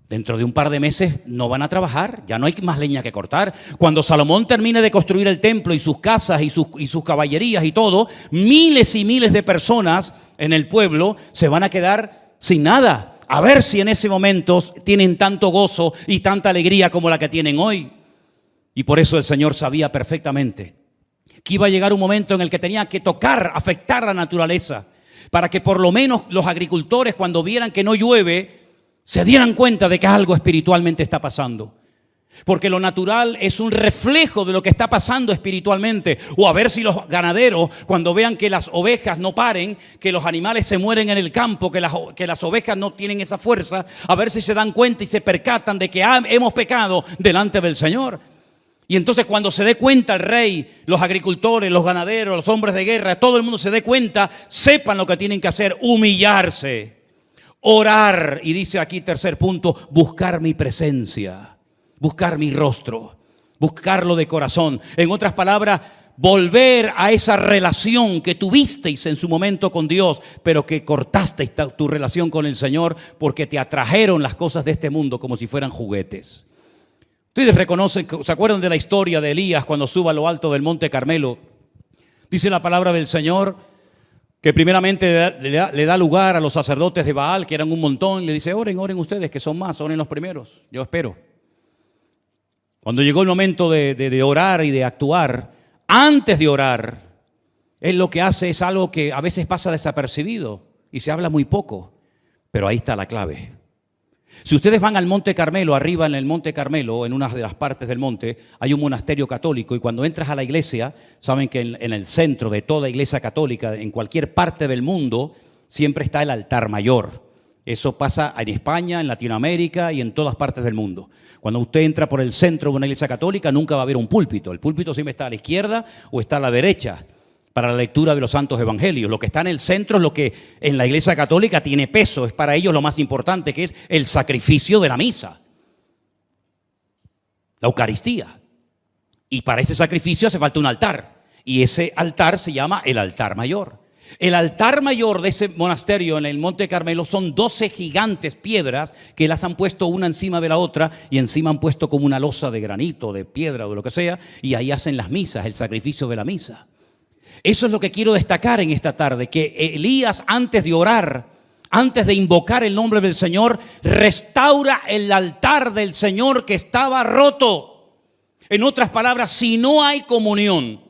dentro de un par de meses no van a trabajar, ya no hay más leña que cortar. Cuando Salomón termine de construir el templo y sus casas y sus caballerías y todo, miles y miles de personas en el pueblo se van a quedar sin nada. A ver si en ese momento tienen tanto gozo y tanta alegría como la que tienen hoy. Y por eso el Señor sabía perfectamente que iba a llegar un momento en el que tenía que tocar, afectar la naturaleza, para que por lo menos los agricultores, cuando vieran que no llueve, se dieran cuenta de que algo espiritualmente está pasando. Porque lo natural es un reflejo de lo que está pasando espiritualmente. O a ver si los ganaderos, cuando vean que las ovejas no paren, que los animales se mueren en el campo, que las ovejas no tienen esa fuerza, a ver si se dan cuenta y se percatan de que hemos pecado delante del Señor. Y entonces cuando se dé cuenta el rey, los agricultores, los ganaderos, los hombres de guerra, todo el mundo se dé cuenta, sepan lo que tienen que hacer: humillarse, orar. Y dice aquí, tercer punto, buscar mi presencia. Buscar mi rostro, buscarlo de corazón. En otras palabras, volver a esa relación que tuvisteis en su momento con Dios, pero que cortasteis tu relación con el Señor porque te atrajeron las cosas de este mundo como si fueran juguetes. Ustedes reconocen, ¿se acuerdan de la historia de Elías cuando sube a lo alto del monte Carmelo? Dice la palabra del Señor que primeramente le da lugar a los sacerdotes de Baal, que eran un montón, y le dice: oren ustedes, que son más, oren los primeros, yo espero. Cuando llegó el momento de orar y de actuar, antes de orar, él lo que hace es algo que a veces pasa desapercibido y se habla muy poco, pero ahí está la clave. Si ustedes van al Monte Carmelo, arriba en el Monte Carmelo, en una de las partes del monte, hay un monasterio católico, y cuando entras a la iglesia, saben que en el centro de toda iglesia católica, en cualquier parte del mundo, siempre está el altar mayor. Eso pasa en España, en Latinoamérica y en todas partes del mundo. Cuando usted entra por el centro de una iglesia católica, nunca va a haber un púlpito. El púlpito siempre está a la izquierda o está a la derecha para la lectura de los santos evangelios. Lo que está en el centro es lo que en la iglesia católica tiene peso. Es para ellos lo más importante, que es el sacrificio de la misa, la Eucaristía. Y para ese sacrificio hace falta un altar. Y ese altar se llama el altar mayor. El altar mayor de ese monasterio en el Monte Carmelo son 12 gigantes piedras que las han puesto una encima de la otra, y encima han puesto como una losa de granito, de piedra o de lo que sea, y ahí hacen las misas, el sacrificio de la misa. Eso es lo que quiero destacar en esta tarde, que Elías, antes de orar, antes de invocar el nombre del Señor, restaura el altar del Señor que estaba roto. En otras palabras, si no hay comunión,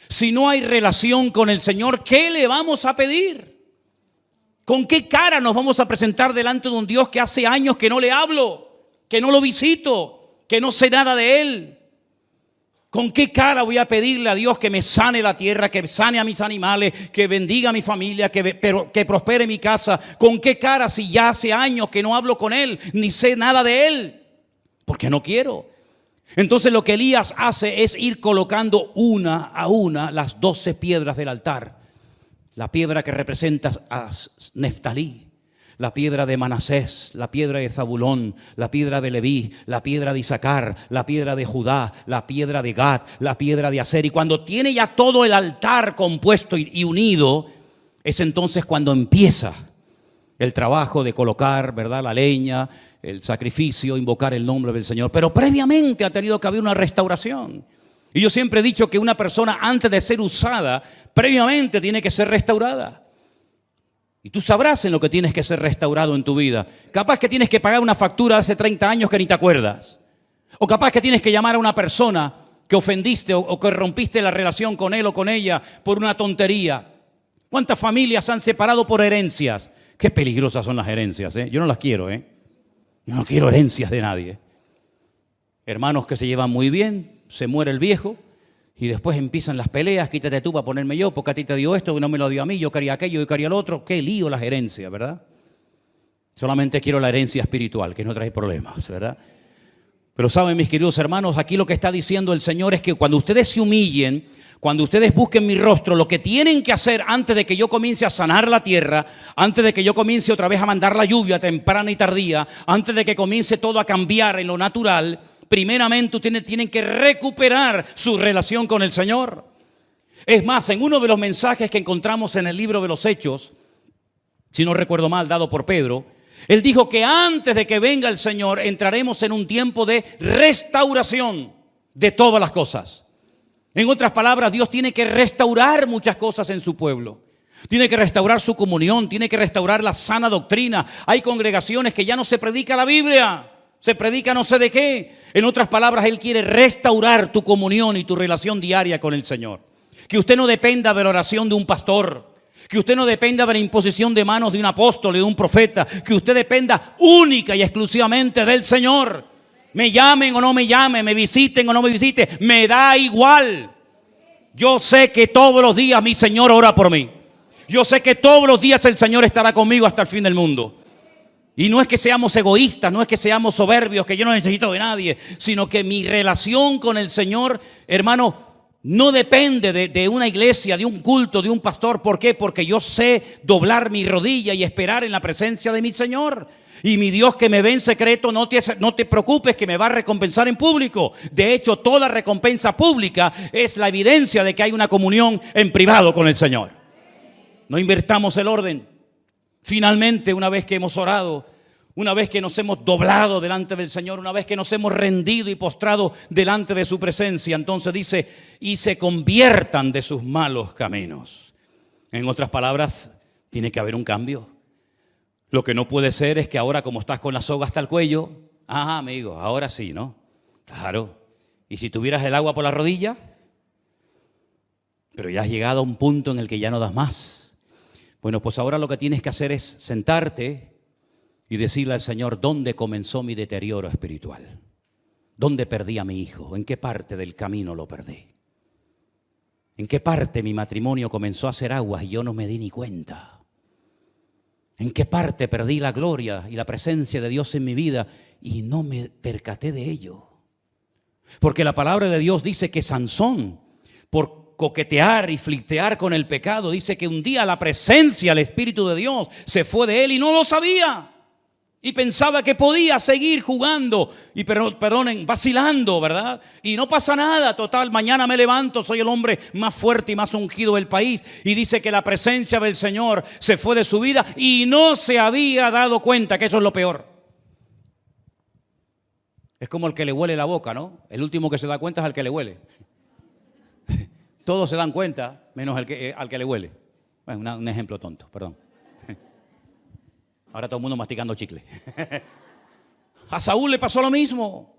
si no hay relación con el Señor, ¿qué le vamos a pedir? ¿Con qué cara nos vamos a presentar delante de un Dios que hace años que no le hablo, que no lo visito, que no sé nada de Él? ¿Con qué cara voy a pedirle a Dios que me sane la tierra, que sane a mis animales, que bendiga a mi familia, que prospere mi casa? ¿Con qué cara si ya hace años que no hablo con Él, ni sé nada de Él? Porque no quiero. Entonces lo que Elías hace es ir colocando una a una las 12 piedras del altar. La piedra que representa a Neftalí, la piedra de Manasés, la piedra de Zabulón, la piedra de Leví, la piedra de Isaacar, la piedra de Judá, la piedra de Gad, la piedra de Aser. Y cuando tiene ya todo el altar compuesto y unido, es entonces cuando empieza el trabajo de colocar, ¿verdad?, la leña, el sacrificio, invocar el nombre del Señor. Pero previamente ha tenido que haber una restauración. Y yo siempre he dicho que una persona, antes de ser usada, previamente tiene que ser restaurada. Y tú sabrás en lo que tienes que ser restaurado en tu vida. Capaz que tienes que pagar una factura de hace 30 años que ni te acuerdas. O capaz que tienes que llamar a una persona que ofendiste o que rompiste la relación con él o con ella por una tontería. ¿Cuántas familias se han separado por herencias? Qué peligrosas son las herencias, ¿eh? Yo no las quiero, ¿eh? Yo no quiero herencias de nadie. Hermanos que se llevan muy bien, se muere el viejo y después empiezan las peleas. Quítate tú para ponerme yo, porque a ti te dio esto, que no me lo dio a mí, yo quería aquello, yo quería lo otro. Qué lío las herencias, ¿verdad? Solamente quiero la herencia espiritual, que no trae problemas, ¿verdad? Pero saben, mis queridos hermanos, aquí lo que está diciendo el Señor es que cuando ustedes se humillen, cuando ustedes busquen mi rostro, lo que tienen que hacer antes de que yo comience a sanar la tierra, antes de que yo comience otra vez a mandar la lluvia temprana y tardía, antes de que comience todo a cambiar en lo natural, primeramente ustedes tienen que recuperar su relación con el Señor. Es más, en uno de los mensajes que encontramos en el libro de los Hechos, si no recuerdo mal, dado por Pedro, él dijo que antes de que venga el Señor entraremos en un tiempo de restauración de todas las cosas. En otras palabras, Dios tiene que restaurar muchas cosas en su pueblo. Tiene que restaurar su comunión, tiene que restaurar la sana doctrina. Hay congregaciones que ya no se predica la Biblia, se predica no sé de qué. En otras palabras, Él quiere restaurar tu comunión y tu relación diaria con el Señor. Que usted no dependa de la oración de un pastor. Que usted no dependa de la imposición de manos de un apóstol y de un profeta. Que usted dependa única y exclusivamente del Señor. Me llamen o no me llamen, me visiten o no me visiten, me da igual. Yo sé que todos los días mi Señor ora por mí. Yo sé que todos los días el Señor estará conmigo hasta el fin del mundo. Y no es que seamos egoístas, no es que seamos soberbios, que yo no necesito de nadie, sino que mi relación con el Señor, hermano, no depende de una iglesia, de un culto, de un pastor. ¿Por qué? Porque yo sé doblar mi rodilla y esperar en la presencia de mi Señor. Y mi Dios que me ve en secreto, no te preocupes que me va a recompensar en público. De hecho, toda recompensa pública es la evidencia de que hay una comunión en privado con el Señor. No invertamos el orden. Finalmente, una vez que hemos orado, una vez que nos hemos doblado delante del Señor, una vez que nos hemos rendido y postrado delante de su presencia, entonces dice, y se conviertan de sus malos caminos. En otras palabras, tiene que haber un cambio. Lo que no puede ser es que ahora, como estás con la soga hasta el cuello, amigo, ahora sí, ¿no? Claro. ¿Y si tuvieras el agua por la rodilla? Pero ya has llegado a un punto en el que ya no das más. Bueno, pues ahora lo que tienes que hacer es sentarte y decirle al Señor, ¿dónde comenzó mi deterioro espiritual? ¿Dónde perdí a mi hijo? ¿En qué parte del camino lo perdí? ¿En qué parte mi matrimonio comenzó a hacer aguas y yo no me di ni cuenta? ¿En qué parte perdí la gloria y la presencia de Dios en mi vida y no me percaté de ello? Porque la palabra de Dios dice que Sansón, por coquetear y flirtear con el pecado, dice que un día la presencia, el Espíritu de Dios se fue de él y no lo sabía. Y pensaba que podía seguir jugando y vacilando, ¿verdad? Y no pasa nada, total, mañana me levanto, soy el hombre más fuerte y más ungido del país. Y dice que la presencia del Señor se fue de su vida y no se había dado cuenta, que eso es lo peor. Es como el que le huele la boca, ¿no? El último que se da cuenta es al que le huele. Todos se dan cuenta, menos al que le huele. Bueno, un ejemplo tonto, perdón. Ahora todo el mundo masticando chicle. A Saúl le pasó lo mismo.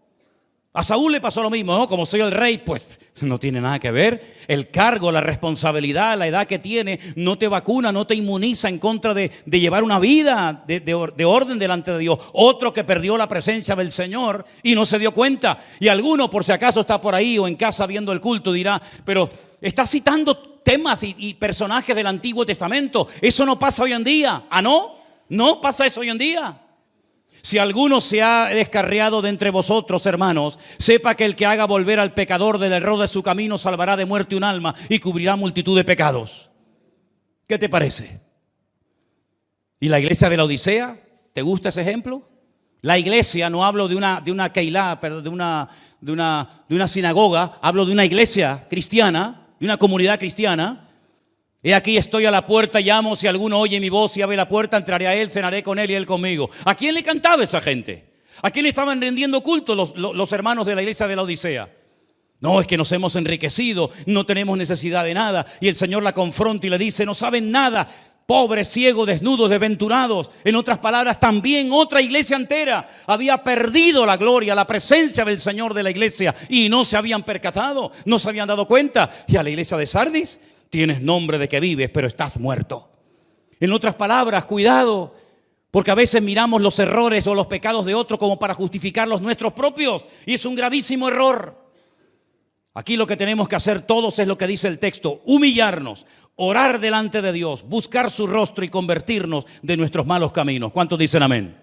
A Saúl le pasó lo mismo, ¿no? Como soy el rey, pues no tiene nada que ver. El cargo, la responsabilidad, la edad que tiene, no te vacuna, no te inmuniza en contra de llevar una vida de orden delante de Dios. Otro que perdió la presencia del Señor y no se dio cuenta. Y alguno, por si acaso está por ahí o en casa viendo el culto, dirá, pero está citando temas y personajes del Antiguo Testamento. Eso no pasa hoy en día. ¿Ah, no? No pasa eso hoy en día. Si alguno se ha descarriado de entre vosotros, hermanos, sepa que el que haga volver al pecador del error de su camino salvará de muerte un alma y cubrirá multitud de pecados. ¿Qué te parece? ¿Y la iglesia de la Odisea? ¿Te gusta ese ejemplo? La iglesia, no hablo de una keilá, pero de una sinagoga, hablo de una iglesia cristiana, de una comunidad cristiana. He aquí estoy a la puerta, llamo, si alguno oye mi voz y abre la puerta, entraré a él, cenaré con él y él conmigo. ¿A quién le cantaba esa gente? ¿A quién le estaban rendiendo culto los hermanos de la iglesia de la Odisea? No, es que nos hemos enriquecido, no tenemos necesidad de nada. Y el Señor la confronta y le dice, no saben nada, pobres, ciegos, desnudos, desventurados. En otras palabras, también otra iglesia entera había perdido la gloria, la presencia del Señor de la iglesia y no se habían percatado, no se habían dado cuenta. Y a la iglesia de Sardis, tienes nombre de que vives, pero estás muerto. En otras palabras, cuidado, porque a veces miramos los errores o los pecados de otro como para justificar los nuestros propios, y es un gravísimo error. Aquí lo que tenemos que hacer todos es lo que dice el texto: humillarnos, orar delante de Dios, buscar su rostro y convertirnos de nuestros malos caminos. ¿Cuántos dicen amén?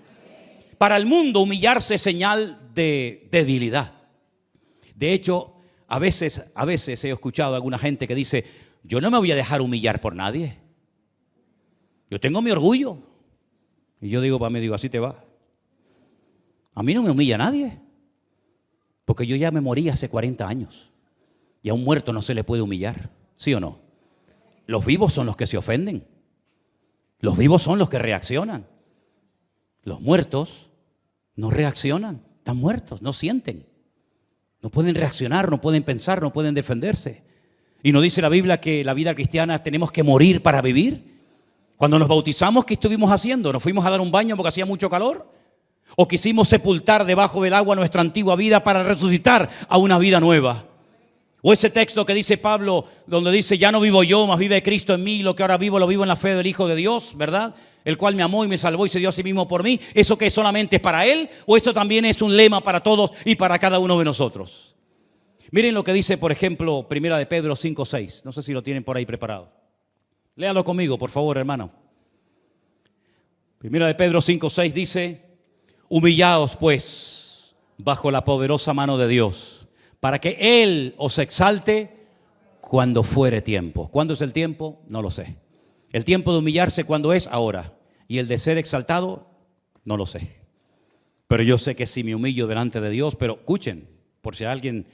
Para el mundo, humillarse es señal de debilidad. De hecho, a veces he escuchado a alguna gente que dice: yo no me voy a dejar humillar por nadie. Yo tengo mi orgullo. Y yo digo para mí, así te va. A mí no me humilla nadie. Porque yo ya me morí hace 40 años. Y a un muerto no se le puede humillar. ¿Sí o no? Los vivos son los que se ofenden. Los vivos son los que reaccionan. Los muertos no reaccionan. Están muertos, no sienten. No pueden reaccionar, no pueden pensar, no pueden defenderse. ¿Y no dice la Biblia que la vida cristiana tenemos que morir para vivir? Cuando nos bautizamos, ¿qué estuvimos haciendo? ¿Nos fuimos a dar un baño porque hacía mucho calor? ¿O quisimos sepultar debajo del agua nuestra antigua vida para resucitar a una vida nueva? O ese texto que dice Pablo, donde dice, ya no vivo yo, mas vive Cristo en mí, lo que ahora vivo, lo vivo en la fe del Hijo de Dios, ¿verdad? El cual me amó y me salvó y se dio a sí mismo por mí. ¿Eso que solamente es para Él? ¿O eso también es un lema para todos y para cada uno de nosotros? Miren lo que dice, por ejemplo, Primera de Pedro 5:6. No sé si lo tienen por ahí preparado. Léalo conmigo, por favor, hermano. Primera de Pedro 5:6 dice, humillaos pues bajo la poderosa mano de Dios, para que Él os exalte cuando fuere tiempo. ¿Cuándo es el tiempo? No lo sé. El tiempo de humillarse, ¿cuándo es? Ahora. Y el de ser exaltado, no lo sé. Pero yo sé que si me humillo delante de Dios, pero escuchen, por si alguien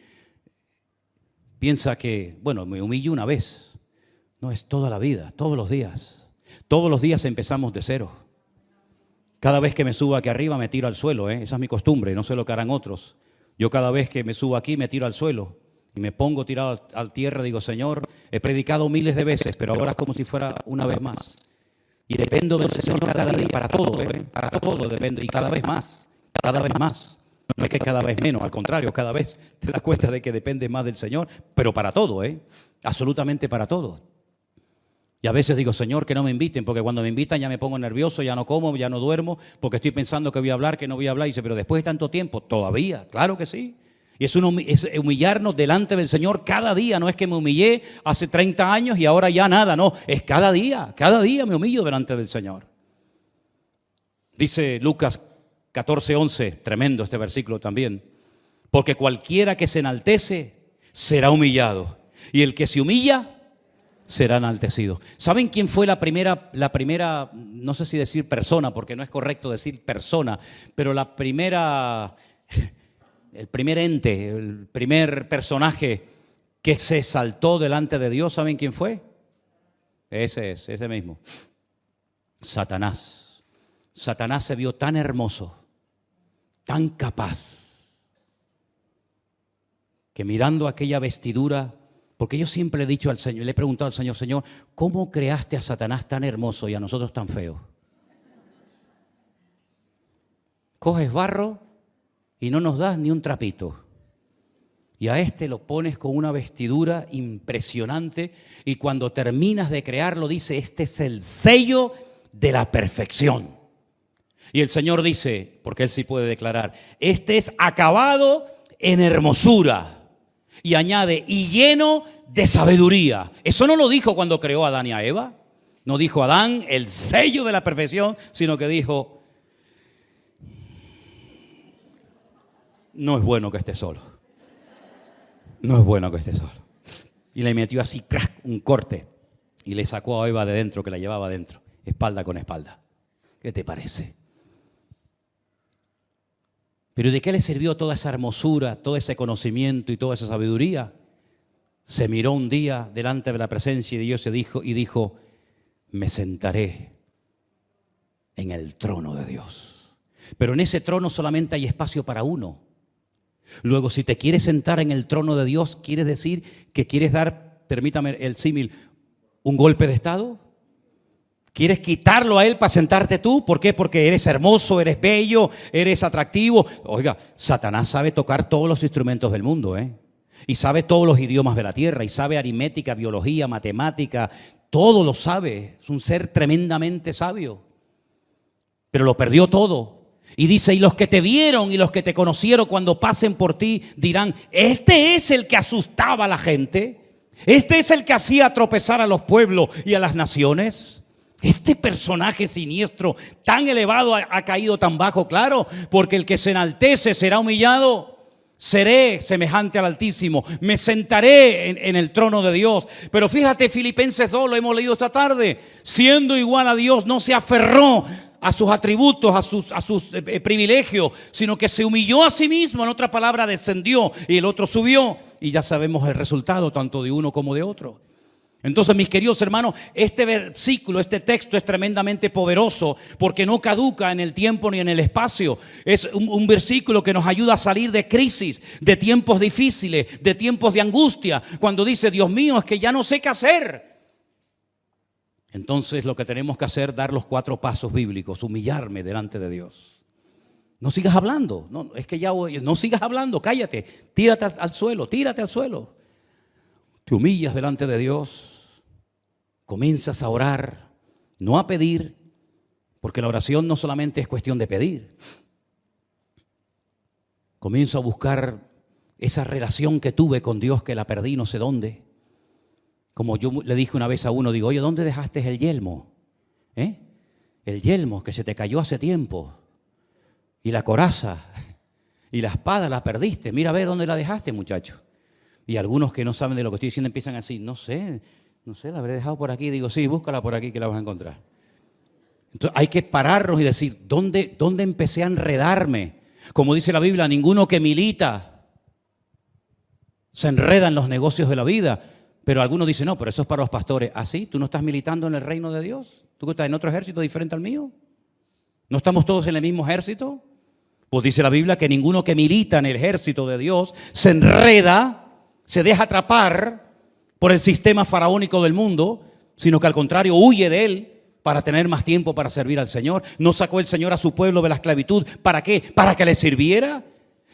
piensa que, bueno, me humillo una vez. No, es toda la vida, todos los días. Todos los días empezamos de cero. Cada vez que me subo aquí arriba me tiro al suelo, esa es mi costumbre, no sé lo que harán otros. Yo cada vez que me subo aquí me tiro al suelo y me pongo tirado a tierra, digo, Señor, he predicado miles de veces, pero ahora es como si fuera una vez más. Y dependo del Señor cada día, para todo, para todo dependo, y cada vez más, cada vez más. No es que cada vez menos, al contrario, cada vez te das cuenta de que depende más del Señor, pero para todo, absolutamente para todo. Y a veces digo, Señor, que no me inviten, porque cuando me invitan ya me pongo nervioso, ya no como, ya no duermo, porque estoy pensando que voy a hablar, que no voy a hablar. Y dice, pero después de tanto tiempo, todavía, claro que sí. Y es humillarnos delante del Señor cada día. No es que me humillé hace 30 años y ahora ya nada, no. Es cada día me humillo delante del Señor. Dice Lucas 14:11, tremendo este versículo también. Porque cualquiera que se enaltece será humillado, y el que se humilla será enaltecido. ¿Saben quién fue la primera, no sé si decir persona, porque no es correcto decir persona, pero el primer ente, el primer personaje que se exaltó delante de Dios? ¿Saben quién fue? Ese mismo. Satanás. Satanás se vio tan hermoso, tan capaz, que mirando aquella vestidura, porque yo siempre he dicho al Señor, le he preguntado al Señor, Señor, ¿cómo creaste a Satanás tan hermoso y a nosotros tan feos? Coges barro y no nos das ni un trapito. Y a este lo pones con una vestidura impresionante, y cuando terminas de crearlo dice, este es el sello de la perfección. Y el Señor dice, porque Él sí puede declarar, este es acabado en hermosura. Y añade, y lleno de sabiduría. Eso no lo dijo cuando creó a Adán y a Eva. No dijo Adán el sello de la perfección, sino que dijo, no es bueno que esté solo. No es bueno que esté solo. Y le metió así, crack, un corte. Y le sacó a Eva de dentro, que la llevaba dentro, espalda con espalda. ¿Qué te parece? Pero ¿de qué le sirvió toda esa hermosura, todo ese conocimiento y toda esa sabiduría? Se miró un día delante de la presencia de Dios y dijo, me sentaré en el trono de Dios. Pero en ese trono solamente hay espacio para uno. Luego, si te quieres sentar en el trono de Dios, ¿quiere decir que quieres dar, permítame el símil, un golpe de estado? ¿Quieres quitarlo a Él para sentarte tú? ¿Por qué? Porque eres hermoso, eres bello, eres atractivo. Oiga, Satanás sabe tocar todos los instrumentos del mundo, y sabe todos los idiomas de la tierra, y sabe aritmética, biología, matemática, todo lo sabe. Es un ser tremendamente sabio. Pero lo perdió todo. Y dice, y los que te vieron y los que te conocieron cuando pasen por ti dirán, este es el que asustaba a la gente, este es el que hacía tropezar a los pueblos y a las naciones. Este personaje siniestro tan elevado ha caído tan bajo, claro, porque el que se enaltece será humillado. Seré semejante al Altísimo, me sentaré en el trono de Dios. Pero fíjate, Filipenses 2, lo hemos leído esta tarde, siendo igual a Dios, no se aferró a sus atributos, a sus privilegios, sino que se humilló a sí mismo. En otra palabra, descendió y el otro subió. Y ya sabemos el resultado tanto de uno como de otro. Entonces, mis queridos hermanos, este versículo, este texto es tremendamente poderoso porque no caduca en el tiempo ni en el espacio. Es un versículo que nos ayuda a salir de crisis, de tiempos difíciles, de tiempos de angustia. Cuando dice, Dios mío, es que ya no sé qué hacer. Entonces, lo que tenemos que hacer es dar los 4 pasos bíblicos, humillarme delante de Dios. No sigas hablando, no, es que ya no sigas hablando, cállate, tírate al suelo, tírate al suelo. te humillas delante de Dios, comienzas a orar, no a pedir, porque la oración no solamente es cuestión de pedir. Comienzo a buscar esa relación que tuve con Dios, que la perdí no sé dónde. Como yo le dije una vez a uno, digo, oye, ¿dónde dejaste el yelmo? El yelmo que se te cayó hace tiempo. Y la coraza y la espada la perdiste. Mira a ver dónde la dejaste, muchacho. Y algunos que no saben de lo que estoy diciendo empiezan a decir, no sé, la habré dejado por aquí. Digo, sí, búscala por aquí que la vas a encontrar. Entonces hay que pararnos y decir, ¿dónde empecé a enredarme? Como dice la Biblia, ninguno que milita se enreda en los negocios de la vida. Pero algunos dicen, no, pero eso es para los pastores. ¿Ah, sí? ¿Tú no estás militando en el reino de Dios? ¿Tú estás en otro ejército diferente al mío? ¿No estamos todos en el mismo ejército? Pues dice la Biblia que ninguno que milita en el ejército de Dios se enreda, se deja atrapar por el sistema faraónico del mundo, sino que al contrario huye de él para tener más tiempo para servir al Señor. ¿No sacó el Señor a su pueblo de la esclavitud? ¿Para qué? ¿Para que le sirviera?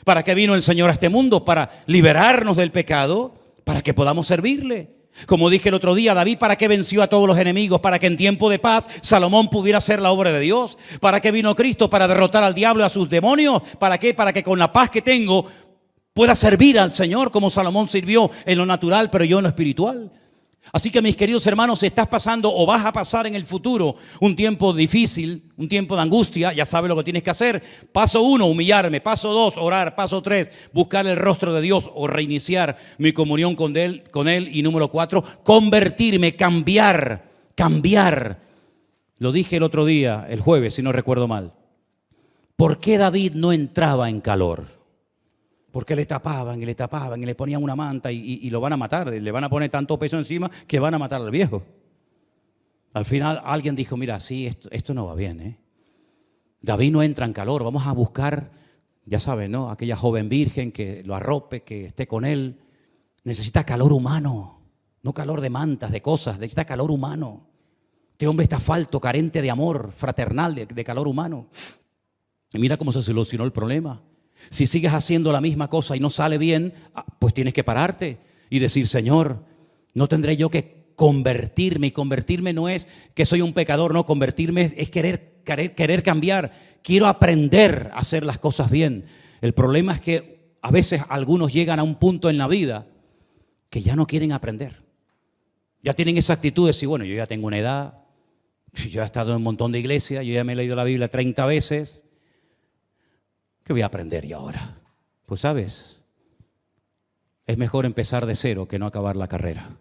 ¿Para qué vino el Señor a este mundo? Para liberarnos del pecado, para que podamos servirle. Como dije el otro día, David, ¿para qué venció a todos los enemigos? Para que en tiempo de paz Salomón pudiera hacer la obra de Dios. ¿Para qué vino Cristo? Para derrotar al diablo y a sus demonios. ¿Para qué? Para que con la paz que tengo pueda servir al Señor como Salomón sirvió en lo natural, pero yo en lo espiritual. Así que mis queridos hermanos, si estás pasando o vas a pasar en el futuro un tiempo difícil, un tiempo de angustia, ya sabes lo que tienes que hacer. Paso 1, humillarme. Paso 2, orar. Paso 3, buscar el rostro de Dios o reiniciar mi comunión con Él. Y número 4, convertirme, cambiar. Lo dije el otro día, el jueves, si no recuerdo mal. ¿Por qué David no entraba en calor? Porque le tapaban y le ponían una manta y lo van a matar. Le van a poner tanto peso encima que van a matar al viejo. Al final alguien dijo, mira, sí, esto no va bien. David no entra en calor. Vamos a buscar, ya saben, ¿no? Aquella joven virgen que lo arrope, que esté con él. Necesita calor humano, no calor de mantas, de cosas. Necesita calor humano. Este hombre está falto, carente de amor fraternal, de calor humano. Y mira cómo se solucionó el problema. Si sigues haciendo la misma cosa y no sale bien, pues tienes que pararte y decir, Señor, no tendré yo que convertirme. Y convertirme no es que soy un pecador, no, convertirme es querer cambiar. Quiero aprender a hacer las cosas bien. El problema es que a veces algunos llegan a un punto en la vida que ya no quieren aprender. Ya tienen esa actitud de decir, bueno, yo ya tengo una edad, yo he estado en un montón de iglesias, yo ya me he leído la Biblia 30 veces. ¿Qué voy a aprender yo ahora? Pues sabes, es mejor empezar de cero que no acabar la carrera.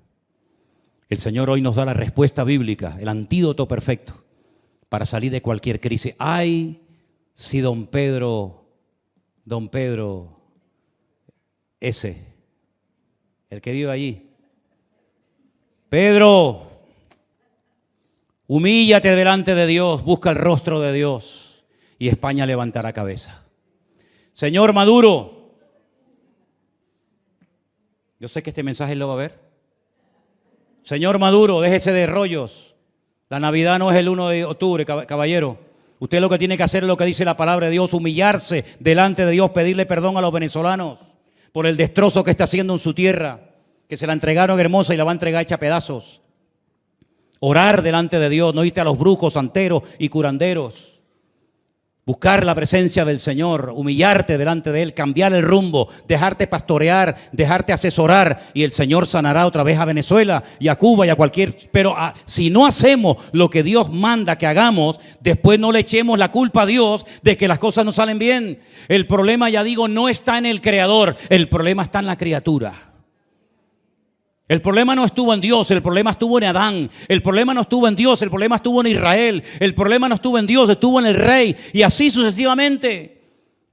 El Señor hoy nos da la respuesta bíblica, el antídoto perfecto para salir de cualquier crisis. Ay, si don Pedro, ese, el que vive allí. Pedro, humíllate delante de Dios, busca el rostro de Dios y España levantará cabeza. Señor Maduro, yo sé que este mensaje lo va a ver. Señor Maduro, déjese de rollos. La Navidad no es el 1 de octubre, caballero. Usted lo que tiene que hacer es lo que dice la palabra de Dios, humillarse delante de Dios, pedirle perdón a los venezolanos por el destrozo que está haciendo en su tierra, que se la entregaron hermosa y la va a entregar hecha a pedazos. Orar delante de Dios, no irte a los brujos, santeros y curanderos. Buscar la presencia del Señor, humillarte delante de Él, cambiar el rumbo, dejarte pastorear, dejarte asesorar y el Señor sanará otra vez a Venezuela y a Cuba y a cualquier... Pero si no hacemos lo que Dios manda que hagamos, después no le echemos la culpa a Dios de que las cosas no salen bien. El problema, ya digo, no está en el Creador, el problema está en la criatura. El problema no estuvo en Dios, el problema estuvo en Adán. El problema no estuvo en Dios, el problema estuvo en Israel. El problema no estuvo en Dios, estuvo en el rey. Y así sucesivamente.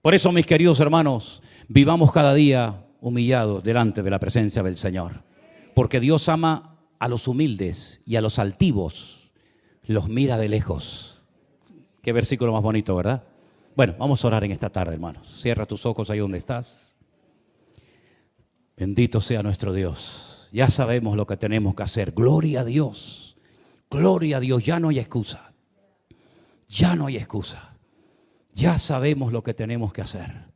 Por eso, mis queridos hermanos, vivamos cada día humillados delante de la presencia del Señor. Porque Dios ama a los humildes y a los altivos. Los mira de lejos. Qué versículo más bonito, ¿verdad? Bueno, vamos a orar en esta tarde, hermanos. Cierra tus ojos ahí donde estás. Bendito sea nuestro Dios. Ya sabemos lo que tenemos que hacer. Gloria a Dios. Gloria a Dios. Ya no hay excusa. Ya no hay excusa. Ya sabemos lo que tenemos que hacer.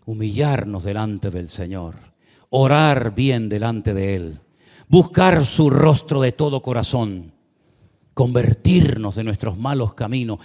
Humillarnos delante del Señor. Orar bien delante de Él. buscar su rostro de todo corazón, convertirnos de nuestros malos caminos.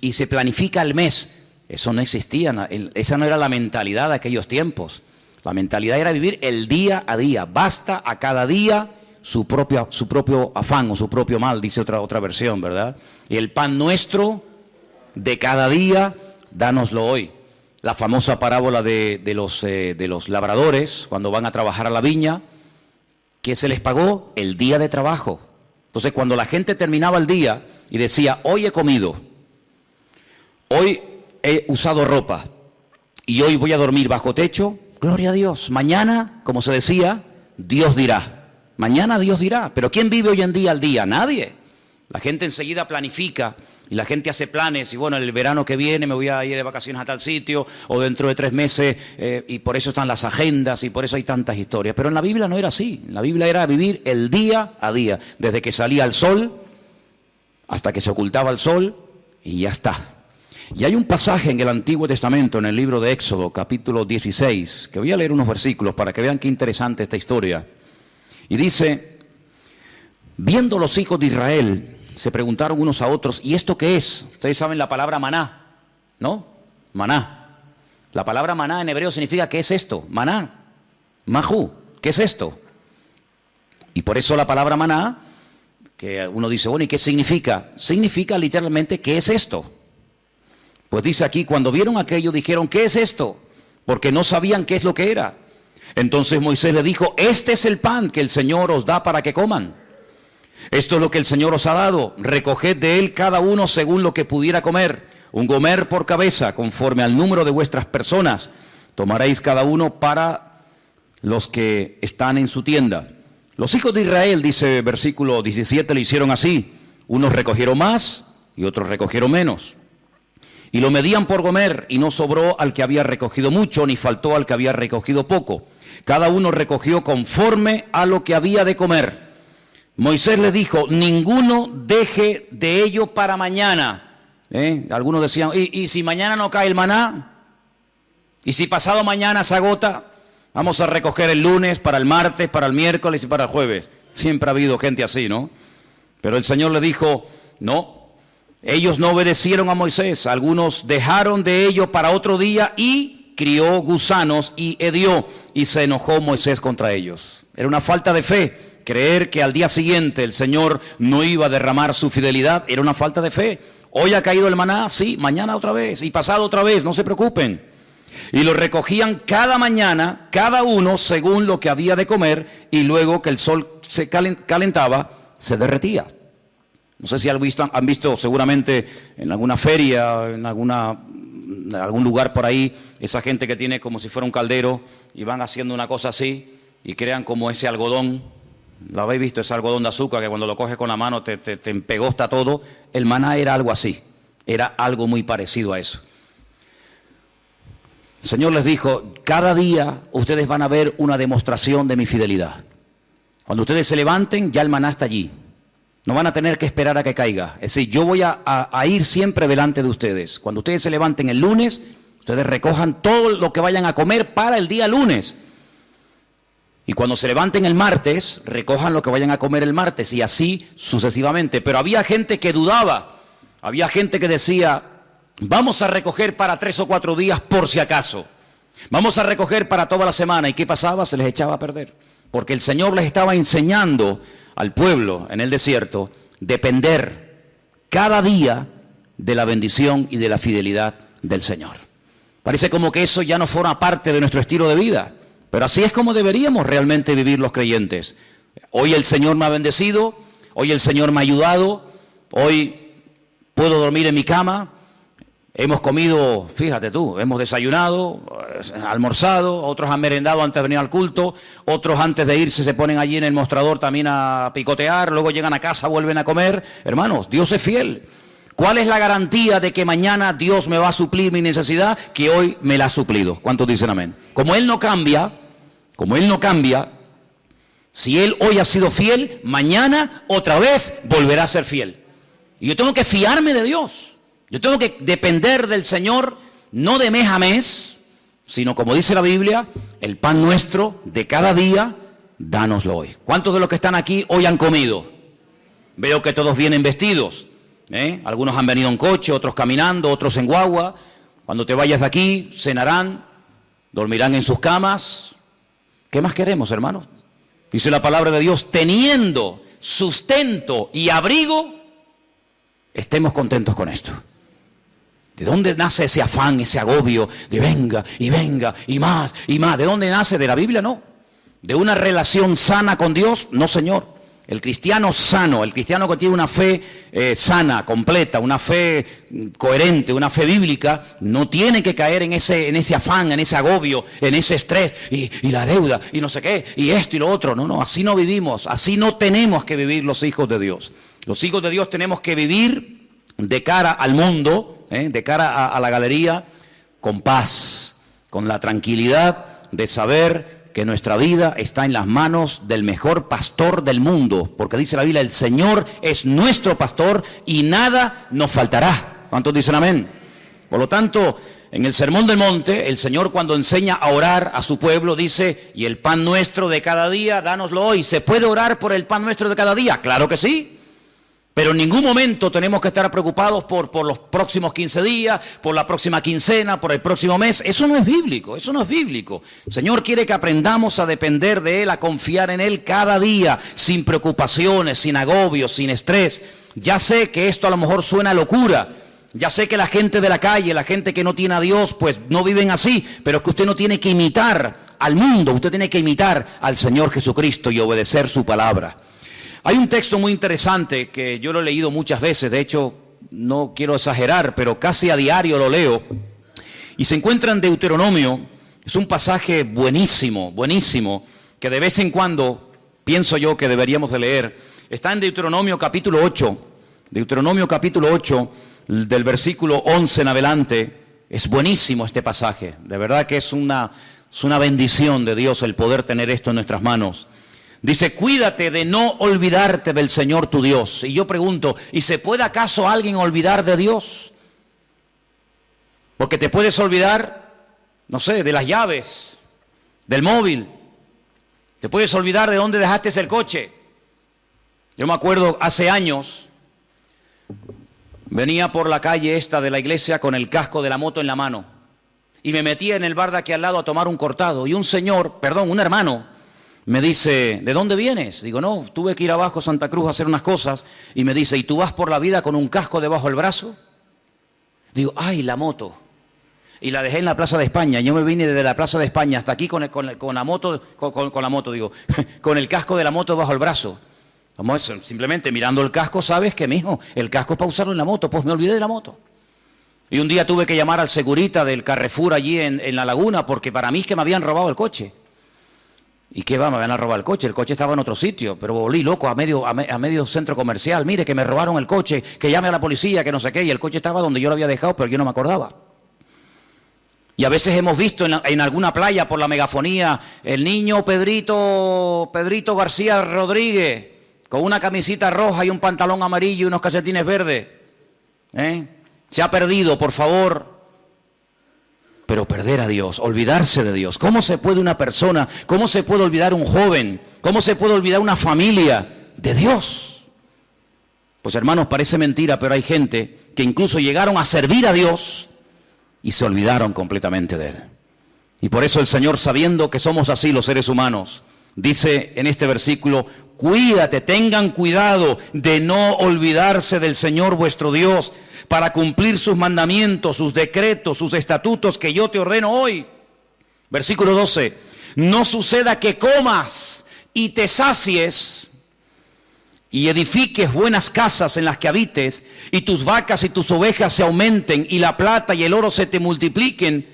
Y se planifica el mes. Eso no existía, esa no era la mentalidad de aquellos tiempos. La mentalidad era vivir el día a día. Basta a cada día su propio afán o su propio mal, dice otra versión, ¿verdad? Y el pan nuestro de cada día, dánoslo hoy. La famosa parábola de los labradores, cuando van a trabajar a la viña, ¿qué se les pagó? El día de trabajo. Entonces, cuando la gente terminaba el día y decía, hoy he comido, hoy he usado ropa y hoy voy a dormir bajo techo, gloria a Dios. Mañana, como se decía, Dios dirá. Mañana Dios dirá. Pero ¿quién vive hoy en día al día? Nadie. La gente enseguida planifica y la gente hace planes y bueno, el verano que viene me voy a ir de vacaciones a tal sitio o dentro de 3 meses y por eso están las agendas y por eso hay tantas historias. Pero en la Biblia no era así. En la Biblia era vivir el día a día, desde que salía el sol hasta que se ocultaba el sol y ya está. Y hay un pasaje en el Antiguo Testamento, en el libro de Éxodo, capítulo 16, que voy a leer unos versículos para que vean qué interesante esta historia. Y dice, viendo los hijos de Israel, se preguntaron unos a otros, ¿y esto qué es? Ustedes saben la palabra maná, ¿no? Maná. La palabra maná en hebreo significa, ¿qué es esto? Maná, majú, ¿qué es esto? Y por eso la palabra maná, que uno dice, bueno, ¿y qué significa? Significa literalmente, ¿qué es esto? Pues dice aquí, cuando vieron aquello, dijeron, ¿qué es esto? Porque no sabían qué es lo que era. Entonces Moisés le dijo, este es el pan que el Señor os da para que coman. Esto es lo que el Señor os ha dado. Recoged de él cada uno según lo que pudiera comer. Un gomer por cabeza, conforme al número de vuestras personas. Tomaréis cada uno para los que están en su tienda. Los hijos de Israel, dice versículo 17, lo hicieron así. Unos recogieron más y otros recogieron menos. Y lo medían por gomer, y no sobró al que había recogido mucho, ni faltó al que había recogido poco. Cada uno recogió conforme a lo que había de comer. Moisés les dijo, ninguno deje de ello para mañana. Algunos decían, ¿y si mañana no cae el maná? ¿Y si pasado mañana se agota? Vamos a recoger el lunes, para el martes, para el miércoles y para el jueves. Siempre ha habido gente así, ¿no? Pero el Señor le dijo, no. Ellos no obedecieron a Moisés, algunos dejaron de ello para otro día y crió gusanos y hedió, y se enojó Moisés contra ellos. Era una falta de fe, creer que al día siguiente el Señor no iba a derramar su fidelidad, era una falta de fe. Hoy ha caído el maná, sí, mañana otra vez, y pasado otra vez, no se preocupen. Y lo recogían cada mañana, cada uno según lo que había de comer, y luego que el sol se calentaba, se derretía. No sé si han visto seguramente en alguna feria, en algún lugar por ahí, esa gente que tiene como si fuera un caldero y van haciendo una cosa así y crean como ese algodón. ¿Lo habéis visto? Ese algodón de azúcar que cuando lo coges con la mano te empegosta todo. El maná era algo así, era algo muy parecido a eso. El Señor les dijo, cada día ustedes van a ver una demostración de mi fidelidad. Cuando ustedes se levanten, ya el maná está allí. No van a tener que esperar a que caiga. Es decir, yo voy a ir siempre delante de ustedes. Cuando ustedes se levanten el lunes, ustedes recojan todo lo que vayan a comer para el día lunes. Y cuando se levanten el martes, recojan lo que vayan a comer el martes y así sucesivamente. Pero había gente que dudaba, había gente que decía, vamos a recoger para 3 o 4 días por si acaso. Vamos a recoger para toda la semana. ¿Y qué pasaba? Se les echaba a perder. Porque el Señor les estaba enseñando al pueblo en el desierto depender cada día de la bendición y de la fidelidad del Señor. Parece como que eso ya no forma parte de nuestro estilo de vida. Pero así es como deberíamos realmente vivir los creyentes. Hoy el Señor me ha bendecido, hoy el Señor me ha ayudado, hoy puedo dormir en mi cama, hemos comido, fíjate tú, hemos desayunado, almorzado, otros han merendado antes de venir al culto, otros antes de irse se ponen allí en el mostrador también a picotear, luego llegan a casa, vuelven a comer. Hermanos, Dios es fiel. ¿Cuál es la garantía de que mañana Dios me va a suplir mi necesidad? Que hoy me la ha suplido. ¿Cuántos dicen amén? Como Él no cambia, si Él hoy ha sido fiel, mañana otra vez volverá a ser fiel. Y yo tengo que fiarme de Dios. Yo tengo que depender del Señor, no de mes a mes, sino como dice la Biblia, el pan nuestro de cada día, dánoslo hoy. ¿Cuántos de los que están aquí hoy han comido? Veo que todos vienen vestidos. Algunos han venido en coche, otros caminando, otros en guagua. Cuando te vayas de aquí, cenarán, dormirán en sus camas. ¿Qué más queremos, hermanos? Dice la palabra de Dios, teniendo sustento y abrigo, estemos contentos con esto. ¿De dónde nace ese afán, ese agobio de venga y más y más? ¿De dónde nace? ¿De la Biblia? No. ¿De una relación sana con Dios? No, Señor. El cristiano sano, el cristiano que tiene una fe sana, completa, una fe coherente, una fe bíblica, no tiene que caer en ese afán, en ese agobio, en ese estrés, y la deuda, y no sé qué, y esto y lo otro. No, así no vivimos, así no tenemos que vivir los hijos de Dios. Los hijos de Dios tenemos que vivir de cara al mundo, de cara a la galería, con paz, con la tranquilidad de saber que nuestra vida está en las manos del mejor pastor del mundo, porque dice la Biblia, el Señor es nuestro pastor y nada nos faltará. ¿Cuántos dicen amén? Por lo tanto, en el Sermón del Monte, el Señor cuando enseña a orar a su pueblo dice, y el pan nuestro de cada día, dánoslo hoy. ¿Se puede orar por el pan nuestro de cada día? Claro que sí. Pero en ningún momento tenemos que estar preocupados por los próximos 15 días, por la próxima quincena, por el próximo mes. Eso no es bíblico, eso no es bíblico. El Señor quiere que aprendamos a depender de Él, a confiar en Él cada día, sin preocupaciones, sin agobios, sin estrés. Ya sé que esto a lo mejor suena locura. Ya sé que la gente de la calle, la gente que no tiene a Dios, pues no viven así. Pero es que usted no tiene que imitar al mundo, usted tiene que imitar al Señor Jesucristo y obedecer su palabra. Hay un texto muy interesante que yo lo he leído muchas veces, de hecho no quiero exagerar, pero casi a diario lo leo, y se encuentra en Deuteronomio. Es un pasaje buenísimo, buenísimo, que de vez en cuando pienso yo que deberíamos de leer. Está en Deuteronomio capítulo 8, del versículo 11 en adelante. Es buenísimo este pasaje, de verdad que es una bendición de Dios el poder tener esto en nuestras manos. Dice, cuídate de no olvidarte del Señor tu Dios. Y yo pregunto, ¿y se puede acaso alguien olvidar de Dios? Porque te puedes olvidar, no sé, de las llaves, del móvil. Te puedes olvidar de dónde dejaste el coche. Yo me acuerdo hace años, venía por la calle esta de la iglesia con el casco de la moto en la mano. Y me metía en el bar de aquí al lado a tomar un cortado. Y un hermano, me dice, ¿de dónde vienes? Digo, no, tuve que ir abajo a Santa Cruz a hacer unas cosas. Y me dice, ¿y tú vas por la vida con un casco debajo del brazo? Digo, ¡ay, la moto! Y la dejé en la Plaza de España. Yo me vine desde la Plaza de España hasta aquí con la moto, con el casco de la moto bajo el brazo. Vamos, simplemente mirando el casco, sabes que, mijo, el casco es para usarlo en la moto. Pues me olvidé de la moto. Y un día tuve que llamar al segurita del Carrefour allí en La Laguna, porque para mí es que me habían robado el coche. ¿Y qué va? Me van a robar el coche estaba en otro sitio, pero volví loco a medio centro comercial. Mire, que me robaron el coche, que llame a la policía, que no sé qué, y el coche estaba donde yo lo había dejado, pero yo no me acordaba. Y a veces hemos visto en alguna playa por la megafonía, el niño Pedrito García Rodríguez, con una camisita roja y un pantalón amarillo y unos calcetines verdes. Se ha perdido, por favor. Pero perder a Dios, olvidarse de Dios. ¿Cómo se puede una persona, cómo se puede olvidar un joven, cómo se puede olvidar una familia de Dios? Pues hermanos, parece mentira, pero hay gente que incluso llegaron a servir a Dios y se olvidaron completamente de Él. Y por eso el Señor, sabiendo que somos así los seres humanos, dice en este versículo: cuídate, tengan cuidado de no olvidarse del Señor vuestro Dios, para cumplir sus mandamientos, sus decretos, sus estatutos que yo te ordeno hoy. Versículo 12: no suceda que comas y te sacies y edifiques buenas casas en las que habites, y tus vacas y tus ovejas se aumenten, y la plata y el oro se te multipliquen,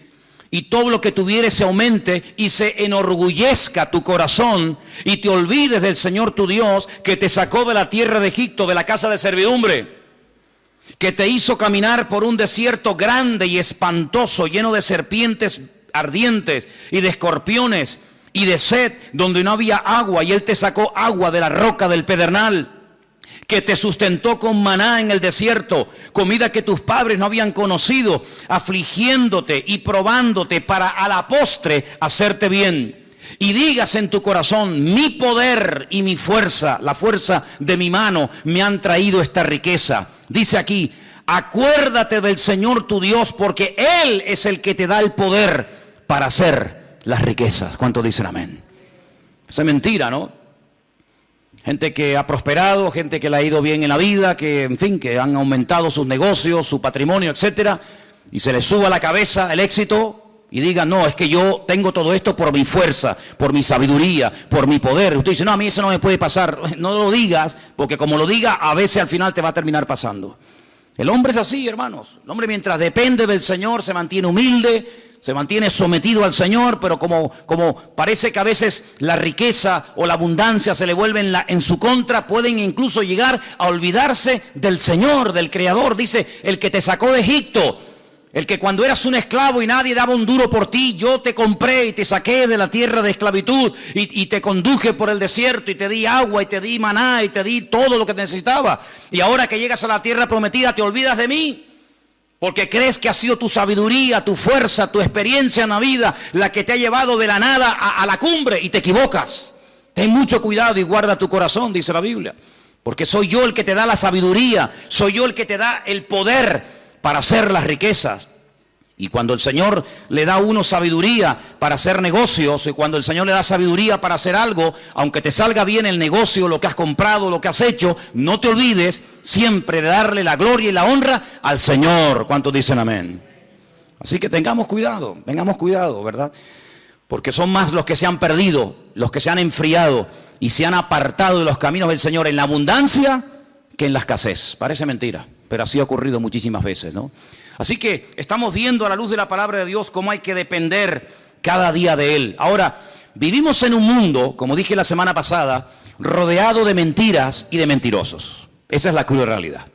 y todo lo que tuvieres se aumente, y se enorgullezca tu corazón, y te olvides del Señor tu Dios, que te sacó de la tierra de Egipto, de la casa de servidumbre, que te hizo caminar por un desierto grande y espantoso, lleno de serpientes ardientes y de escorpiones y de sed, donde no había agua, y Él te sacó agua de la roca del pedernal, que te sustentó con maná en el desierto, comida que tus padres no habían conocido, afligiéndote y probándote para a la postre hacerte bien. Y digas en tu corazón: mi poder y mi fuerza, la fuerza de mi mano, me han traído esta riqueza. Dice aquí: acuérdate del Señor tu Dios, porque Él es el que te da el poder para hacer las riquezas. ¿Cuántos dicen amén? Esa es mentira, ¿no? Gente que ha prosperado, gente que le ha ido bien en la vida, que en fin, que han aumentado sus negocios, su patrimonio, etcétera, y se les suba a la cabeza el éxito y diga: no, es que yo tengo todo esto por mi fuerza, por mi sabiduría, por mi poder. Usted dice: no, a mí eso no me puede pasar. No lo digas, porque como lo diga, a veces al final te va a terminar pasando. El hombre es así, hermanos. El hombre, mientras depende del Señor, se mantiene humilde, se mantiene sometido al Señor, pero como parece que a veces la riqueza o la abundancia se le vuelve en su contra, pueden incluso llegar a olvidarse del Señor, del Creador. Dice: el que te sacó de Egipto, el que cuando eras un esclavo y nadie daba un duro por ti, yo te compré y te saqué de la tierra de esclavitud y te conduje por el desierto y te di agua y te di maná y te di todo lo que necesitaba. Y ahora que llegas a la tierra prometida, te olvidas de mí, porque crees que ha sido tu sabiduría, tu fuerza, tu experiencia en la vida la que te ha llevado de la nada a la cumbre, y te equivocas. Ten mucho cuidado y guarda tu corazón, dice la Biblia, porque soy yo el que te da la sabiduría, soy yo el que te da el poder para hacer las riquezas. Y cuando el Señor le da a uno sabiduría para hacer negocios, y cuando el Señor le da sabiduría para hacer algo, aunque te salga bien el negocio, lo que has comprado, lo que has hecho, no te olvides siempre de darle la gloria y la honra al Señor. ¿Cuántos dicen amén? Así que tengamos cuidado, ¿verdad? Porque son más los que se han perdido, los que se han enfriado y se han apartado de los caminos del Señor en la abundancia que en la escasez. Parece mentira, pero así ha ocurrido muchísimas veces, ¿no? Así que estamos viendo a la luz de la palabra de Dios cómo hay que depender cada día de Él. Ahora, vivimos en un mundo, como dije la semana pasada, rodeado de mentiras y de mentirosos. Esa es la cruda realidad.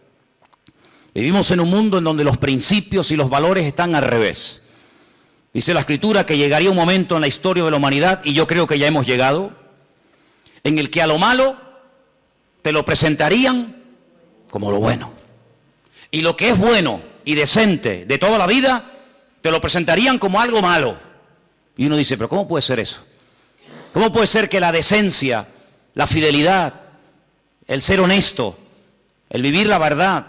Vivimos en un mundo en donde los principios y los valores están al revés. Dice la Escritura que llegaría un momento en la historia de la humanidad, y yo creo que ya hemos llegado, en el que a lo malo te lo presentarían como lo bueno. Y lo que es bueno y decente de toda la vida, te lo presentarían como algo malo. Y uno dice: pero ¿cómo puede ser eso? ¿Cómo puede ser que la decencia, la fidelidad, el ser honesto, el vivir la verdad,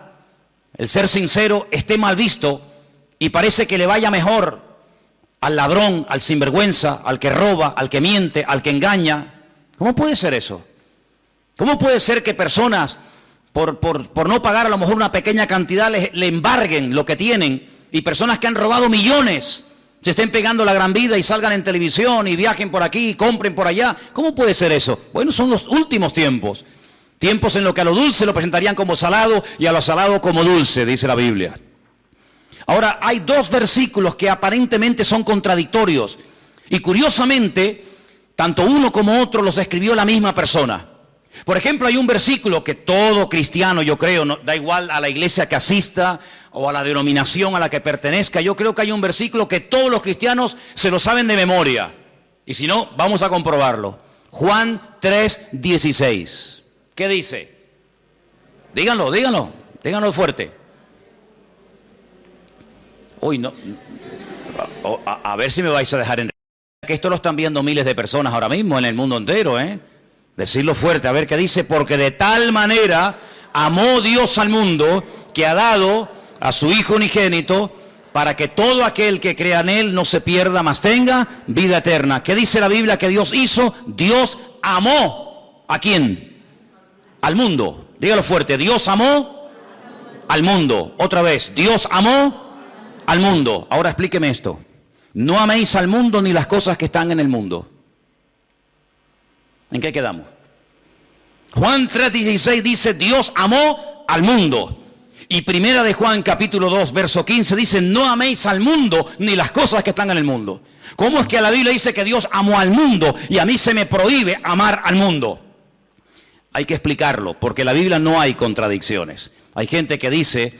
el ser sincero esté mal visto y parece que le vaya mejor al ladrón, al sinvergüenza, al que roba, al que miente, al que engaña? ¿Cómo puede ser eso? ¿Cómo puede ser que personas por no pagar a lo mejor una pequeña cantidad le embarguen lo que tienen, y personas que han robado millones se estén pegando la gran vida y salgan en televisión y viajen por aquí y compren por allá? ¿Cómo puede ser eso? Bueno, son los últimos tiempos. Tiempos en los que a lo dulce lo presentarían como salado y a lo salado como dulce, dice la Biblia. Ahora, hay dos versículos que aparentemente son contradictorios, y curiosamente, tanto uno como otro los escribió la misma persona. Por ejemplo, hay un versículo que todo cristiano, yo creo, no, da igual a la iglesia que asista o a la denominación a la que pertenezca, yo creo que hay un versículo que todos los cristianos se lo saben de memoria. Y si no, vamos a comprobarlo. Juan 3:16. ¿Qué dice? Díganlo, díganlo, díganlo fuerte. Uy, no. A ver si me vais a dejar en... Que esto lo están viendo miles de personas ahora mismo en el mundo entero, ¿eh? Decirlo fuerte, a ver qué dice. Porque de tal manera amó Dios al mundo que ha dado a su Hijo unigénito para que todo aquel que crea en Él no se pierda, mas tenga vida eterna. ¿Qué dice la Biblia que Dios hizo? Dios amó. ¿A quién? Al mundo. Dígalo fuerte. Dios amó al mundo. Otra vez. Dios amó al mundo. Ahora explíqueme esto. No améis al mundo ni las cosas que están en el mundo. ¿En qué quedamos? Juan 3:16 dice, Dios amó al mundo. Y primera de Juan capítulo 2 verso 15 dice, no améis al mundo ni las cosas que están en el mundo. ¿Cómo es que la Biblia dice que Dios amó al mundo y a mí se me prohíbe amar al mundo? Hay que explicarlo, porque en la Biblia no hay contradicciones. Hay gente que dice,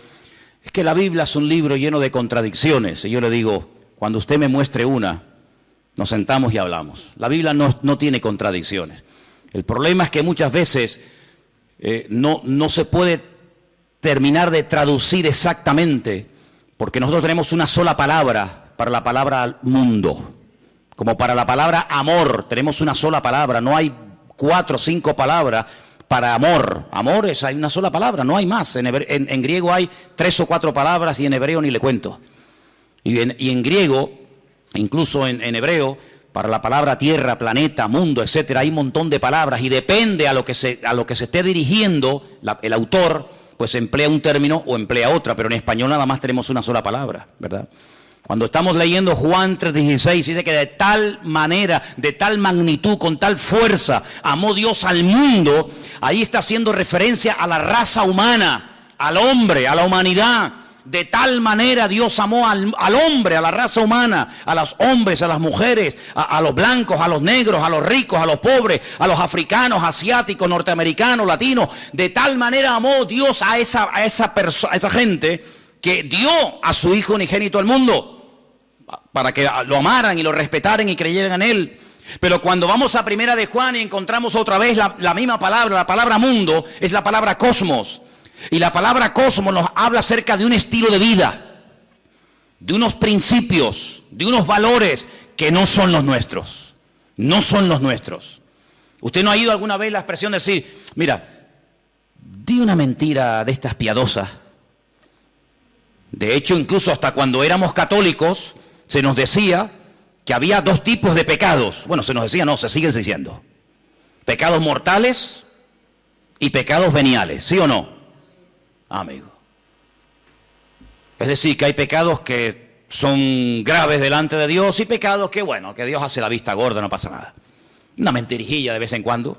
es que la Biblia es un libro lleno de contradicciones. Y yo le digo, cuando usted me muestre una, nos sentamos y hablamos. La Biblia no tiene contradicciones. El problema es que muchas veces no se puede terminar de traducir exactamente, porque nosotros tenemos una sola palabra para la palabra mundo. Como para la palabra amor, tenemos una sola palabra. No hay 4 o 5 palabras para amor. Amor hay una sola palabra, no hay más. En griego hay 3 o 4 palabras y en hebreo ni le cuento. Y en griego, incluso en hebreo, para la palabra tierra, planeta, mundo, etcétera, hay un montón de palabras y depende a lo que se esté dirigiendo el autor, pues emplea un término o emplea otra, pero en español nada más tenemos una sola palabra, ¿verdad? Cuando estamos leyendo Juan 3:16, dice que de tal manera, de tal magnitud, con tal fuerza, amó Dios al mundo. Ahí está haciendo referencia a la raza humana, al hombre, a la humanidad. De tal manera Dios amó al hombre, a la raza humana, a los hombres, a las mujeres, a los blancos, a los negros, a los ricos, a los pobres, a los africanos, asiáticos, norteamericanos, latinos. De tal manera amó Dios a esa gente que dio a su Hijo unigénito al mundo para que lo amaran y lo respetaran y creyeran en Él. Pero cuando vamos a primera de Juan y encontramos otra vez la misma palabra, la palabra mundo es la palabra cosmos. Y la palabra cosmos nos habla acerca de un estilo de vida, de unos principios, de unos valores que no son los nuestros. No son los nuestros. ¿Usted no ha oído alguna vez la expresión de decir, mira, di una mentira de estas piadosas? De hecho, incluso hasta cuando éramos católicos, se nos decía que había 2 tipos de pecados. Bueno, se nos decía, no, se siguen diciendo. Pecados mortales y pecados veniales, ¿sí o no? Amigo. Es decir, que hay pecados que son graves delante de Dios y pecados que, bueno, que Dios hace la vista gorda, no pasa nada. Una mentirijilla de vez en cuando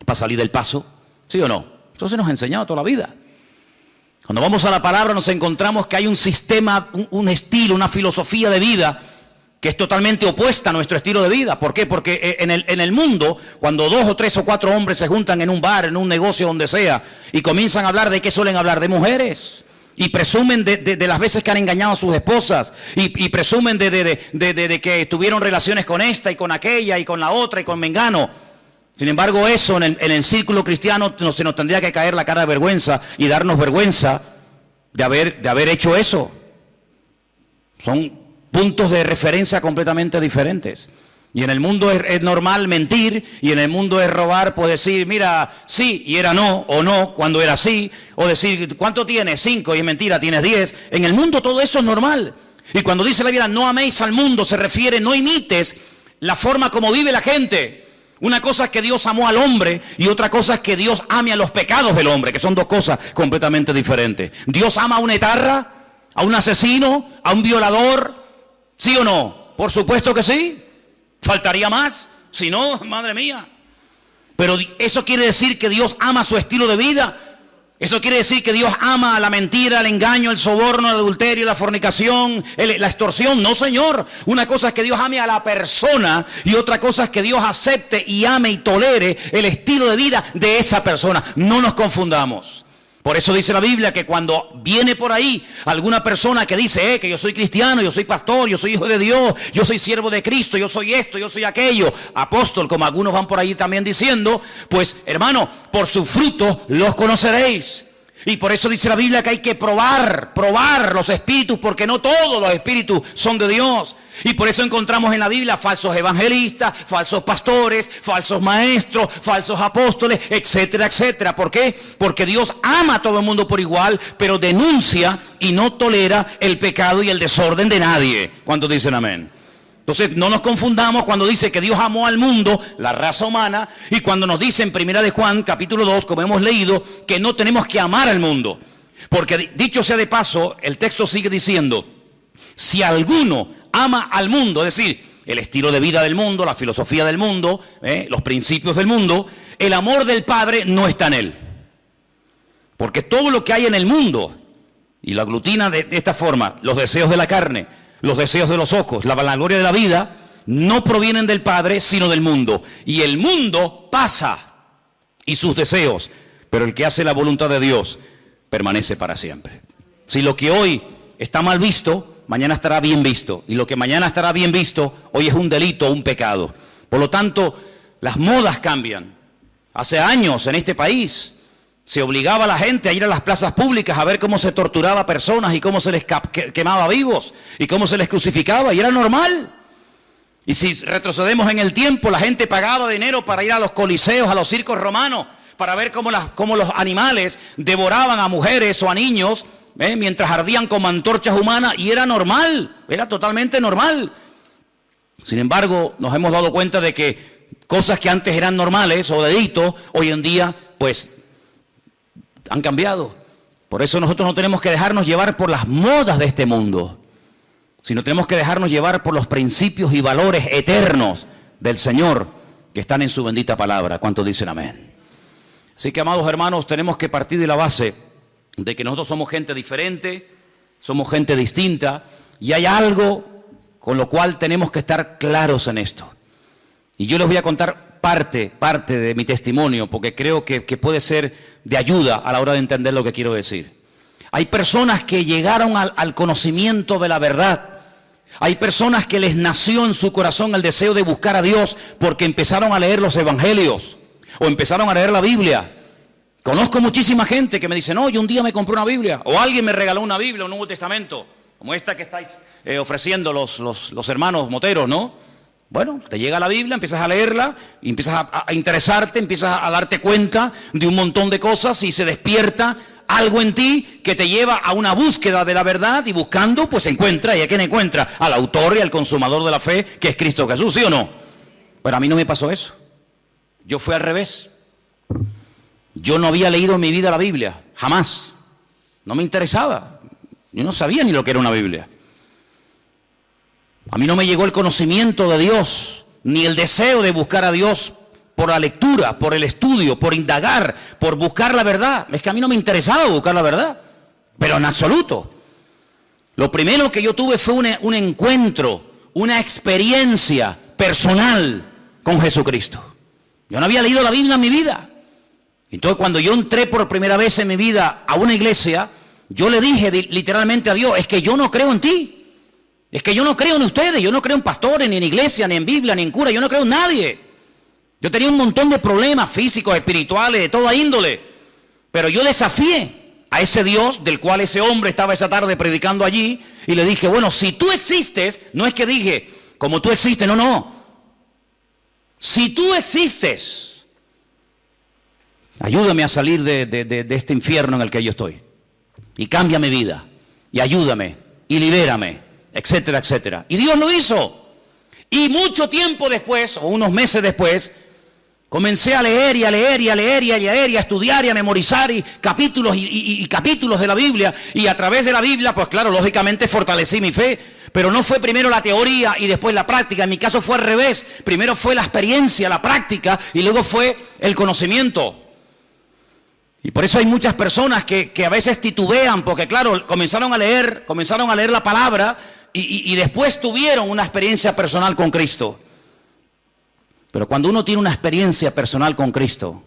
para salir del paso, ¿sí o no? Eso se nos ha enseñado toda la vida. Cuando vamos a la palabra nos encontramos que hay un sistema, un estilo, una filosofía de vida que es totalmente opuesta a nuestro estilo de vida. ¿Por qué? Porque en el mundo, cuando 2 o 3 o 4 hombres se juntan en un bar, en un negocio, donde sea, y comienzan a hablar, ¿de qué suelen hablar? De mujeres. Y presumen de las veces que han engañado a sus esposas. Y presumen de que tuvieron relaciones con esta y con aquella y con la otra y con mengano. Sin embargo, eso en el círculo cristiano se nos tendría que caer la cara de vergüenza y darnos vergüenza de haber hecho eso. Son puntos de referencia completamente diferentes. Y en el mundo es normal mentir, y en el mundo es robar, pues decir, mira, sí, y era no, o no, cuando era sí, o decir, ¿cuánto tienes? 5, y es mentira, tienes 10. En el mundo todo eso es normal. Y cuando dice la Biblia, no améis al mundo, se refiere, no imites la forma como vive la gente. Una cosa es que Dios amó al hombre, y otra cosa es que Dios ame a los pecados del hombre, que son 2 cosas completamente diferentes. Dios ama a un etarra, a un asesino, a un violador, ¿sí o no? Por supuesto que sí. Faltaría más. Si no, madre mía. Pero eso quiere decir que Dios ama su estilo de vida. Eso quiere decir que Dios ama la mentira, el engaño, el soborno, el adulterio, la fornicación, la extorsión. No, señor. Una cosa es que Dios ame a la persona y otra cosa es que Dios acepte y ame y tolere el estilo de vida de esa persona. No nos confundamos. Por eso dice la Biblia que cuando viene por ahí alguna persona que dice que yo soy cristiano, yo soy pastor, yo soy hijo de Dios, yo soy siervo de Cristo, yo soy esto, yo soy aquello, apóstol, como algunos van por ahí también diciendo, pues hermano, por sus frutos los conoceréis. Y por eso dice la Biblia que hay que probar los espíritus, porque no todos los espíritus son de Dios. Y por eso encontramos en la Biblia falsos evangelistas, falsos pastores, falsos maestros, falsos apóstoles, etcétera, etcétera. ¿Por qué? Porque Dios ama a todo el mundo por igual, pero denuncia y no tolera el pecado y el desorden de nadie. ¿Cuántos dicen amén? Entonces no nos confundamos cuando dice que Dios amó al mundo, la raza humana, y cuando nos dice en 1 de Juan, capítulo 2, como hemos leído, que no tenemos que amar al mundo. Porque dicho sea de paso, el texto sigue diciendo, si alguno ama al mundo, es decir, el estilo de vida del mundo, la filosofía del mundo, los principios del mundo, el amor del Padre no está en él. Porque todo lo que hay en el mundo, y lo aglutina de esta forma, los deseos de la carne, los deseos de los ojos, la vanagloria de la vida, no provienen del Padre, sino del mundo. Y el mundo pasa, y sus deseos, pero el que hace la voluntad de Dios permanece para siempre. Si lo que hoy está mal visto, mañana estará bien visto. Y lo que mañana estará bien visto, hoy es un delito, un pecado. Por lo tanto, las modas cambian. Hace años en este país se obligaba a la gente a ir a las plazas públicas a ver cómo se torturaba a personas y cómo se les quemaba vivos y cómo se les crucificaba, y era normal. Y si retrocedemos en el tiempo, la gente pagaba dinero para ir a los coliseos, a los circos romanos, para ver cómo los animales devoraban a mujeres o a niños, mientras ardían como antorchas humanas, y era normal, era totalmente normal. Sin embargo, nos hemos dado cuenta de que cosas que antes eran normales o delitos, hoy en día, pues, han cambiado. Por eso nosotros no tenemos que dejarnos llevar por las modas de este mundo, sino tenemos que dejarnos llevar por los principios y valores eternos del Señor que están en su bendita palabra. ¿Cuántos dicen amén? Así que, amados hermanos, tenemos que partir de la base de que nosotros somos gente diferente, somos gente distinta, y hay algo con lo cual tenemos que estar claros en esto. Y yo les voy a contar parte de mi testimonio, porque creo que puede ser de ayuda a la hora de entender lo que quiero decir. Hay personas que llegaron al conocimiento de la verdad. Hay personas que les nació en su corazón el deseo de buscar a Dios porque empezaron a leer los evangelios o empezaron a leer la Biblia. Conozco muchísima gente que me dice, no, yo un día me compré una Biblia, o alguien me regaló una Biblia, un Nuevo Testamento, como esta que estáis ofreciendo los hermanos moteros, ¿no? Bueno, te llega la Biblia, empiezas a leerla, y empiezas a interesarte, empiezas a darte cuenta de un montón de cosas y se despierta algo en ti que te lleva a una búsqueda de la verdad, y buscando, pues encuentra, ¿y a quién encuentra? Al autor y al consumador de la fe, que es Cristo Jesús, ¿sí o no? Pero a mí no me pasó eso. Yo fui al revés. Yo no había leído en mi vida la Biblia, jamás. No me interesaba. Yo no sabía ni lo que era una Biblia. A mí no me llegó el conocimiento de Dios, ni el deseo de buscar a Dios por la lectura, por el estudio, por indagar, por buscar la verdad. Es que a mí no me interesaba buscar la verdad, pero en absoluto. Lo primero que yo tuve fue un encuentro, una experiencia personal con Jesucristo. Yo no había leído la Biblia en mi vida. Entonces, cuando yo entré por primera vez en mi vida a una iglesia, yo le dije literalmente a Dios, es que yo no creo en ti. Es que yo no creo en ustedes, yo no creo en pastores, ni en iglesia, ni en Biblia, ni en cura, yo no creo en nadie. Yo tenía un montón de problemas físicos, espirituales, de toda índole. Pero yo desafié a ese Dios del cual ese hombre estaba esa tarde predicando allí, y le dije, bueno, si tú existes, no es que dije, como tú existes, no. Si tú existes, ayúdame a salir de este infierno en el que yo estoy. Y cambia mi vida, y ayúdame, y libérame, etcétera, etcétera. Y Dios lo hizo. Y mucho tiempo después, o unos meses después, comencé a leer y a leer y a leer y a leer y a estudiar y a memorizar capítulos y capítulos de la Biblia. Y a través de la Biblia, pues claro, lógicamente fortalecí mi fe. Pero no fue primero la teoría y después la práctica. En mi caso fue al revés. Primero fue la experiencia, la práctica, y luego fue el conocimiento. Y por eso hay muchas personas que a veces titubean, porque claro, comenzaron a leer la palabra y después tuvieron una experiencia personal con Cristo. Pero cuando uno tiene una experiencia personal con Cristo,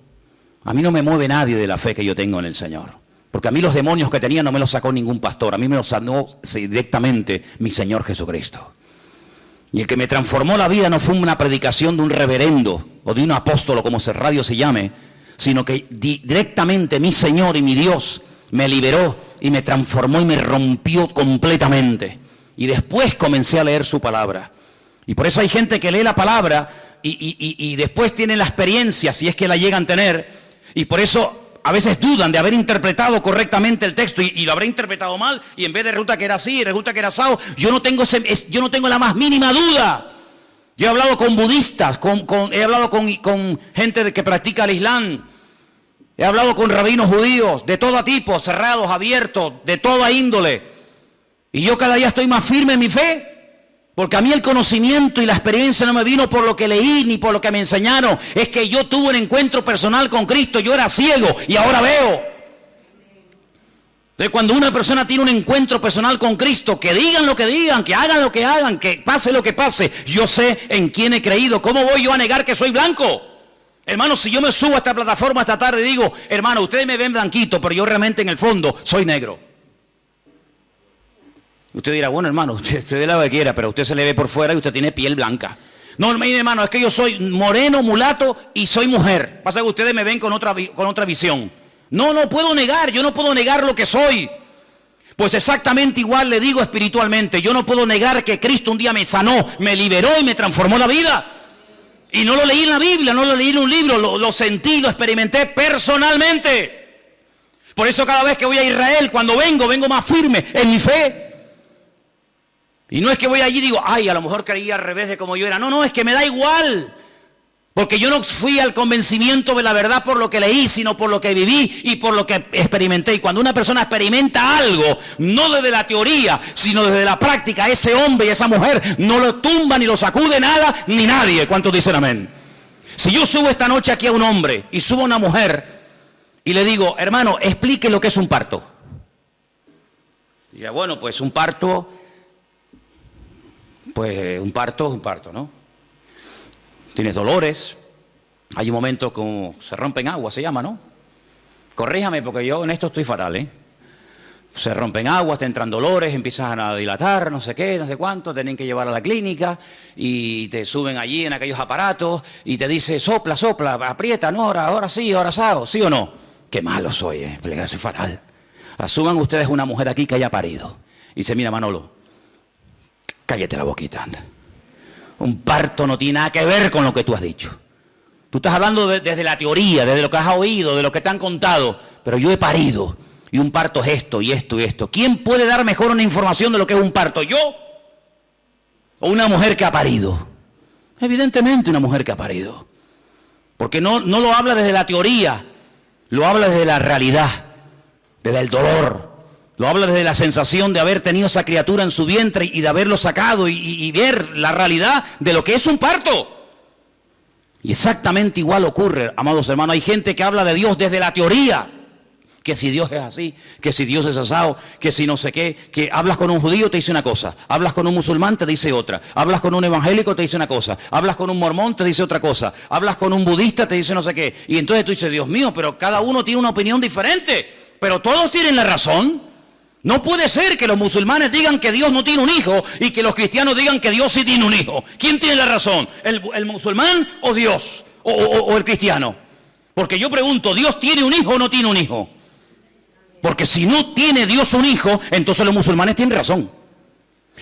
a mí no me mueve nadie de la fe que yo tengo en el Señor. Porque a mí los demonios que tenía no me los sacó ningún pastor, a mí me los sanó directamente mi Señor Jesucristo. Y el que me transformó la vida no fue una predicación de un reverendo o de un apóstol, como ese radio se llame, sino que directamente mi Señor y mi Dios me liberó y me transformó y me rompió completamente. Y después comencé a leer su palabra. Y por eso hay gente que lee la palabra y después tienen la experiencia, si es que la llegan a tener, y por eso a veces dudan de haber interpretado correctamente el texto y lo habré interpretado mal, y en vez de resulta que era así, resulta que era asado. Yo no tengo la más mínima duda. Yo he hablado con budistas, he hablado con gente que practica el Islam, he hablado con rabinos judíos, de todo tipo, cerrados, abiertos, de toda índole. Y yo cada día estoy más firme en mi fe. Porque a mí el conocimiento y la experiencia no me vino por lo que leí ni por lo que me enseñaron. Es que yo tuve un encuentro personal con Cristo. Yo era ciego y ahora veo. Entonces, cuando una persona tiene un encuentro personal con Cristo, que digan lo que digan, que hagan lo que hagan, que pase lo que pase, yo sé en quién he creído. ¿Cómo voy yo a negar que soy blanco? Hermano, si yo me subo a esta plataforma esta tarde y digo, hermano, ustedes me ven blanquito, pero yo realmente en el fondo soy negro. Usted dirá, bueno, hermano, usted dé lo que quiera, pero usted se le ve por fuera y usted tiene piel blanca. No, mire, hermano, es que yo soy moreno, mulato y soy mujer. Pasa que ustedes me ven con otra visión. No puedo negar, yo no puedo negar lo que soy. Pues exactamente igual le digo espiritualmente. Yo no puedo negar que Cristo un día me sanó, me liberó y me transformó la vida. Y no lo leí en la Biblia, no lo leí en un libro, lo sentí, lo experimenté personalmente. Por eso cada vez que voy a Israel, cuando vengo más firme en mi fe. Y no es que voy allí y digo, ay, a lo mejor creía al revés de como yo era. No, es que me da igual. Porque yo no fui al convencimiento de la verdad por lo que leí, sino por lo que viví y por lo que experimenté. Y cuando una persona experimenta algo, no desde la teoría, sino desde la práctica, ese hombre y esa mujer no lo tumba, ni lo sacude nada, ni nadie. ¿Cuántos dicen amén? Si yo subo esta noche aquí a un hombre y subo a una mujer y le digo, hermano, explique lo que es un parto. Y ya, bueno, pues un parto... Pues un parto es un parto, ¿no? Tienes dolores, hay un momento como se rompen aguas, se llama, ¿no? Corríjame porque yo en esto estoy fatal, ¿eh? Se rompen aguas, te entran dolores, empiezan a dilatar, no sé qué, no sé cuánto, tienen que llevar a la clínica y te suben allí en aquellos aparatos y te dice sopla, aprieta, no, ahora sí, ahora asado, ¿sí o no? Qué malo soy, soy fatal. Asuman ustedes una mujer aquí que haya parido y dice, mira Manolo, cállate la boquita, anda. Un parto no tiene nada que ver con lo que tú has dicho. Tú estás hablando desde la teoría, desde lo que has oído, de lo que te han contado. Pero yo he parido. Y un parto es esto y esto y esto. ¿Quién puede dar mejor una información de lo que es un parto? ¿Yo? ¿O una mujer que ha parido? Evidentemente una mujer que ha parido. Porque no lo habla desde la teoría. Lo habla desde la realidad. Desde el dolor. Lo habla desde la sensación de haber tenido esa criatura en su vientre y de haberlo sacado y ver la realidad de lo que es un parto. Y exactamente igual ocurre, amados hermanos. Hay gente que habla de Dios desde la teoría. Que si Dios es así, que si Dios es asado, que si no sé qué. Que hablas con un judío, te dice una cosa. Hablas con un musulmán, te dice otra. Hablas con un evangélico, te dice una cosa. Hablas con un mormón, te dice otra cosa. Hablas con un budista, te dice no sé qué. Y entonces tú dices, Dios mío, pero cada uno tiene una opinión diferente. Pero todos tienen la razón. No puede ser que los musulmanes digan que Dios no tiene un hijo y que los cristianos digan que Dios sí tiene un hijo. ¿Quién tiene la razón? ¿El musulmán o Dios? ¿O el cristiano? Porque yo pregunto, ¿Dios tiene un hijo o no tiene un hijo? Porque si no tiene Dios un hijo, entonces los musulmanes tienen razón.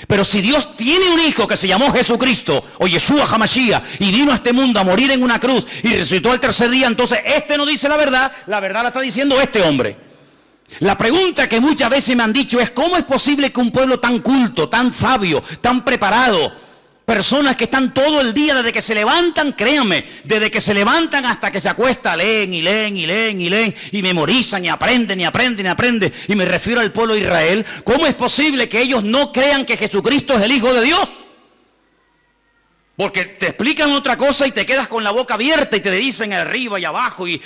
Pero si Dios tiene un hijo que se llamó Jesucristo o Yeshua HaMashiach y vino a este mundo a morir en una cruz y resucitó al tercer día, entonces este no dice la verdad la está diciendo este hombre. La pregunta que muchas veces me han dicho es ¿cómo es posible que un pueblo tan culto, tan sabio, tan preparado, personas que están todo el día desde que se levantan, créanme, desde que se levantan hasta que se acuestan, leen y memorizan y aprenden, y me refiero al pueblo de Israel, ¿cómo es posible que ellos no crean que Jesucristo es el Hijo de Dios? Porque te explican otra cosa y te quedas con la boca abierta y te dicen arriba y abajo y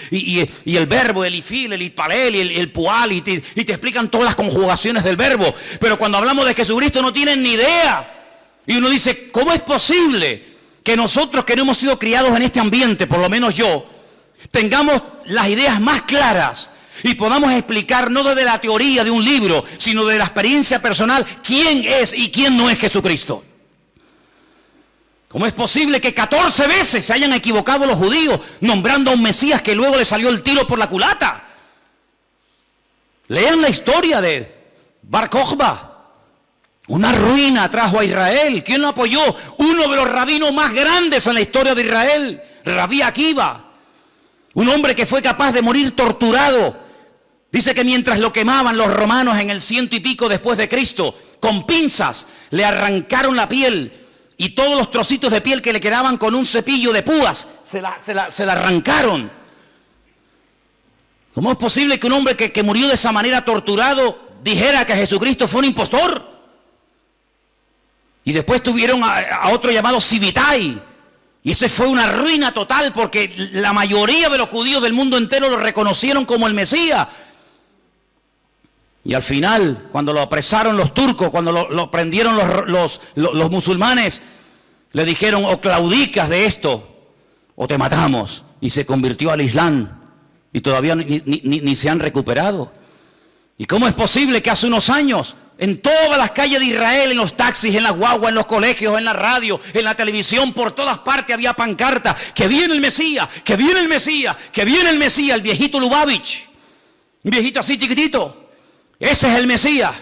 el verbo, el ifil, el itpalel, el pual y te explican todas las conjugaciones del verbo. Pero cuando hablamos de Jesucristo no tienen ni idea. Y uno dice, ¿cómo es posible que nosotros que no hemos sido criados en este ambiente, por lo menos yo, tengamos las ideas más claras y podamos explicar no desde la teoría de un libro, sino de la experiencia personal, quién es y quién no es Jesucristo. ¿Cómo es posible que 14 veces se hayan equivocado los judíos nombrando a un Mesías que luego le salió el tiro por la culata? Lean la historia de Bar Kokhba. Una ruina trajo a Israel. ¿Quién lo apoyó? Uno de los rabinos más grandes en la historia de Israel, Rabí Akiva. Un hombre que fue capaz de morir torturado. Dice que mientras lo quemaban los romanos en el 100 y pico después de Cristo, con pinzas le arrancaron la piel y todos los trocitos de piel que le quedaban con un cepillo de púas se la arrancaron. ¿Cómo es posible que un hombre que murió de esa manera torturado dijera que Jesucristo fue un impostor? Y después tuvieron a otro llamado Sivitai. Y ese fue una ruina total porque la mayoría de los judíos del mundo entero lo reconocieron como el Mesías. Y al final, cuando lo apresaron los turcos, cuando lo prendieron los musulmanes, le dijeron: o claudicas de esto o te matamos. Y se convirtió al Islam. Y todavía ni se han recuperado. ¿Y cómo es posible que hace unos años, en todas las calles de Israel, en los taxis, en las guaguas, en los colegios, en la radio, en la televisión, por todas partes había pancartas: que viene el Mesías, que viene el Mesías, que viene el Mesías, el viejito Lubavitch, un viejito así chiquitito, ese es el Mesías?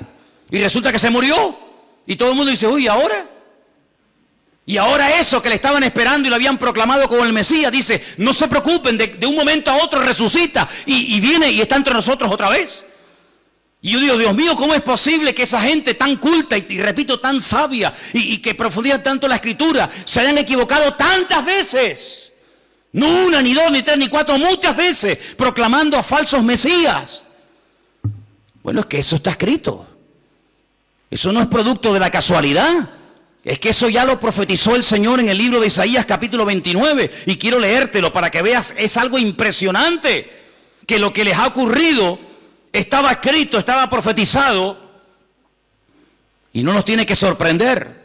Y resulta que se murió, y todo el mundo dice: uy, ¿ahora? Y ahora eso que le estaban esperando y lo habían proclamado como el Mesías, dice: no se preocupen, de un momento a otro resucita y viene y está entre nosotros otra vez. Y yo digo: Dios mío, ¿cómo es posible que esa gente tan culta y repito, tan sabia y que profundiza tanto la Escritura se hayan equivocado tantas veces? No una, ni dos, ni tres, ni cuatro, muchas veces, proclamando a falsos Mesías. Bueno, es que eso está escrito. Eso no es producto de la casualidad. Es que eso ya lo profetizó el Señor en el libro de Isaías capítulo 29. Y quiero leértelo para que veas, es algo impresionante. Que lo que les ha ocurrido estaba escrito, estaba profetizado y no nos tiene que sorprender.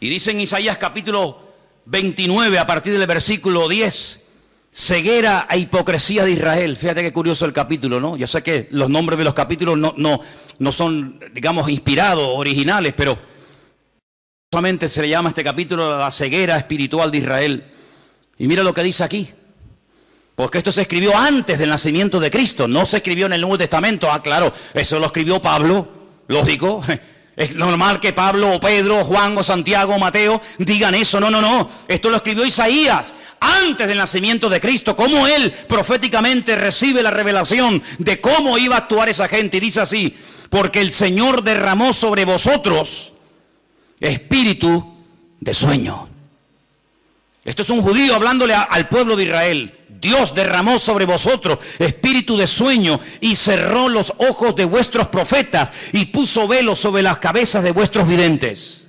Y dice en Isaías capítulo 29 a partir del versículo 10: ceguera e hipocresía de Israel. Fíjate qué curioso el capítulo, ¿no? Yo sé que los nombres de los capítulos no son, digamos, inspirados, originales, pero solamente se le llama a este capítulo la ceguera espiritual de Israel. Y mira lo que dice aquí. Porque esto se escribió antes del nacimiento de Cristo, no se escribió en el Nuevo Testamento. Ah, claro, eso lo escribió Pablo, lógico. Es normal que Pablo o Pedro o Juan o Santiago o Mateo digan eso. No. Esto lo escribió Isaías antes del nacimiento de Cristo. Cómo él proféticamente recibe la revelación de cómo iba a actuar esa gente. Y dice así: porque el Señor derramó sobre vosotros espíritu de sueño. Esto es un judío hablándole al pueblo de Israel. Dios derramó sobre vosotros espíritu de sueño y cerró los ojos de vuestros profetas y puso velo sobre las cabezas de vuestros videntes.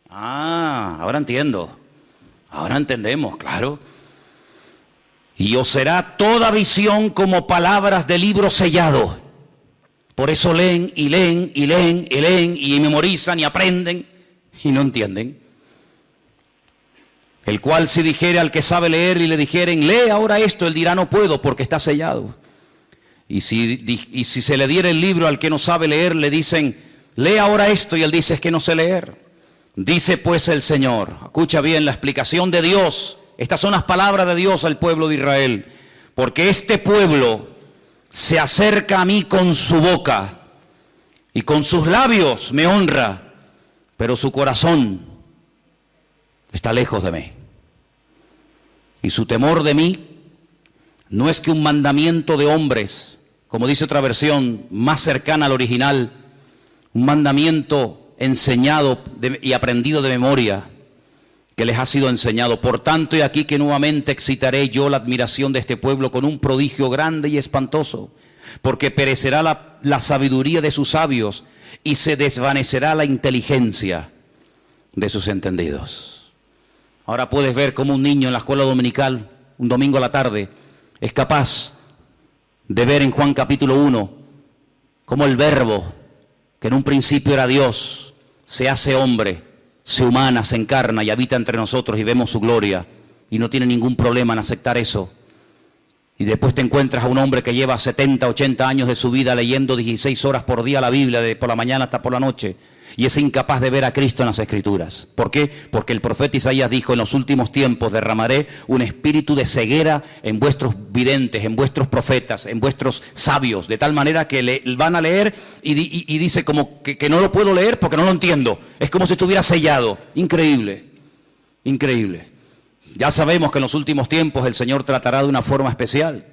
Ah, ahora entiendo. Ahora entendemos, claro. Y os será toda visión como palabras de libro sellado. Por eso leen y leen y leen y leen y memorizan y aprenden y no entienden. El cual si dijere al que sabe leer y le dijeren: lee ahora esto, él dirá: no puedo, porque está sellado. Y si se le diera el libro al que no sabe leer, le dicen: lee ahora esto, y él dice: es que no sé leer. Dice pues el Señor, escucha bien la explicación de Dios, estas son las palabras de Dios al pueblo de Israel: porque este pueblo se acerca a mí con su boca y con sus labios me honra, pero su corazón está lejos de mí. Y su temor de mí no es que un mandamiento de hombres, como dice otra versión más cercana al original, un mandamiento enseñado y aprendido de memoria, que les ha sido enseñado. Por tanto, he aquí que nuevamente excitaré yo la admiración de este pueblo con un prodigio grande y espantoso, porque perecerá la sabiduría de sus sabios y se desvanecerá la inteligencia de sus entendidos. Ahora puedes ver cómo un niño en la escuela dominical, un domingo a la tarde, es capaz de ver en Juan capítulo 1, cómo el Verbo, que en un principio era Dios, se hace hombre, se humana, se encarna y habita entre nosotros y vemos su gloria. Y no tiene ningún problema en aceptar eso. Y después te encuentras a un hombre que lleva 70, 80 años de su vida leyendo 16 horas por día la Biblia, de por la mañana hasta por la noche, y es incapaz de ver a Cristo en las Escrituras. ¿Por qué? Porque el profeta Isaías dijo: en los últimos tiempos derramaré un espíritu de ceguera en vuestros videntes, en vuestros profetas, en vuestros sabios, de tal manera que van a leer y dice como que no lo puedo leer porque no lo entiendo. Es como si estuviera sellado. Increíble, increíble. Ya sabemos que en los últimos tiempos el Señor tratará de una forma especial,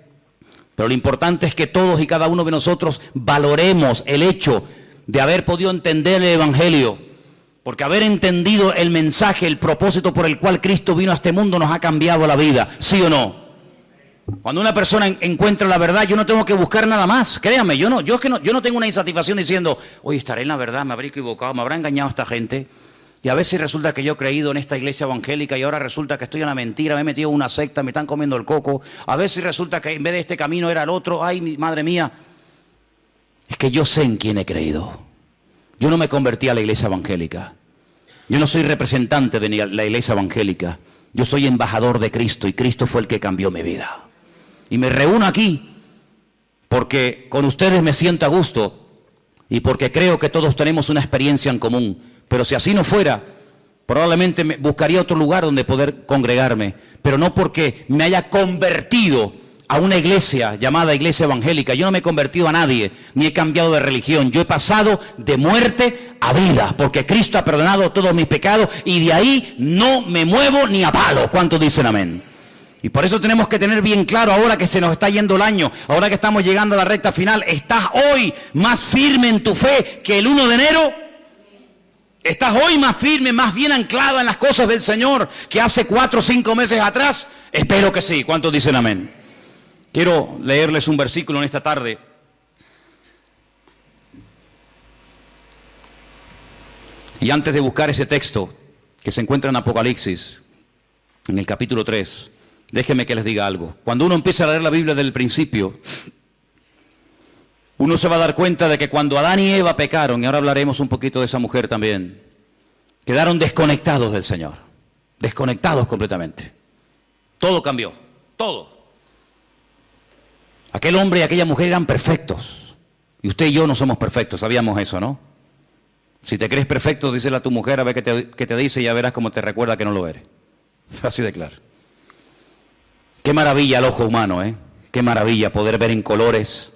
pero lo importante es que todos y cada uno de nosotros valoremos el hecho de haber podido entender el Evangelio, porque haber entendido el mensaje, el propósito por el cual Cristo vino a este mundo nos ha cambiado la vida, ¿sí o no? Cuando una persona encuentra la verdad, yo no tengo que buscar nada más, créame, yo no tengo una insatisfacción diciendo: oye, estaré en la verdad, me habré equivocado, me habrá engañado esta gente. Y a veces resulta que yo he creído en esta iglesia evangélica y ahora resulta que estoy en la mentira, me he metido en una secta, me están comiendo el coco. A veces resulta que en vez de este camino era el otro. Ay, madre mía. Es que yo sé en quién he creído. Yo no me convertí a la iglesia evangélica. Yo no soy representante de la iglesia evangélica. Yo soy embajador de Cristo y Cristo fue el que cambió mi vida. Y me reúno aquí porque con ustedes me siento a gusto y porque creo que todos tenemos una experiencia en común. Pero si así no fuera, probablemente buscaría otro lugar donde poder congregarme, pero no porque me haya convertido a una iglesia llamada iglesia evangélica. Yo no me he convertido a nadie, ni he cambiado de religión. Yo he pasado de muerte a vida, porque Cristo ha perdonado todos mis pecados y de ahí no me muevo ni a palos. ¿Cuántos dicen amén? Y por eso tenemos que tener bien claro, ahora que se nos está yendo el año, ahora que estamos llegando a la recta final, ¿estás hoy más firme en tu fe que el 1 de enero? ¿Estás hoy más firme, más bien anclado en las cosas del Señor que hace 4 o 5 meses atrás? Espero que sí. ¿Cuántos dicen amén? Quiero leerles un versículo en esta tarde. Y antes de buscar ese texto que se encuentra en Apocalipsis, en el capítulo 3, déjenme que les diga algo. Cuando uno empieza a leer la Biblia desde el principio, uno se va a dar cuenta de que cuando Adán y Eva pecaron, y ahora hablaremos un poquito de esa mujer también, quedaron desconectados del Señor, desconectados completamente. Todo cambió, todo. Aquel hombre y aquella mujer eran perfectos, y usted y yo no somos perfectos, sabíamos eso, ¿no? Si te crees perfecto, díselo a tu mujer a ver qué te dice y ya verás cómo te recuerda que no lo eres. Así de claro. Qué maravilla el ojo humano, ¿eh? Qué maravilla poder ver en colores.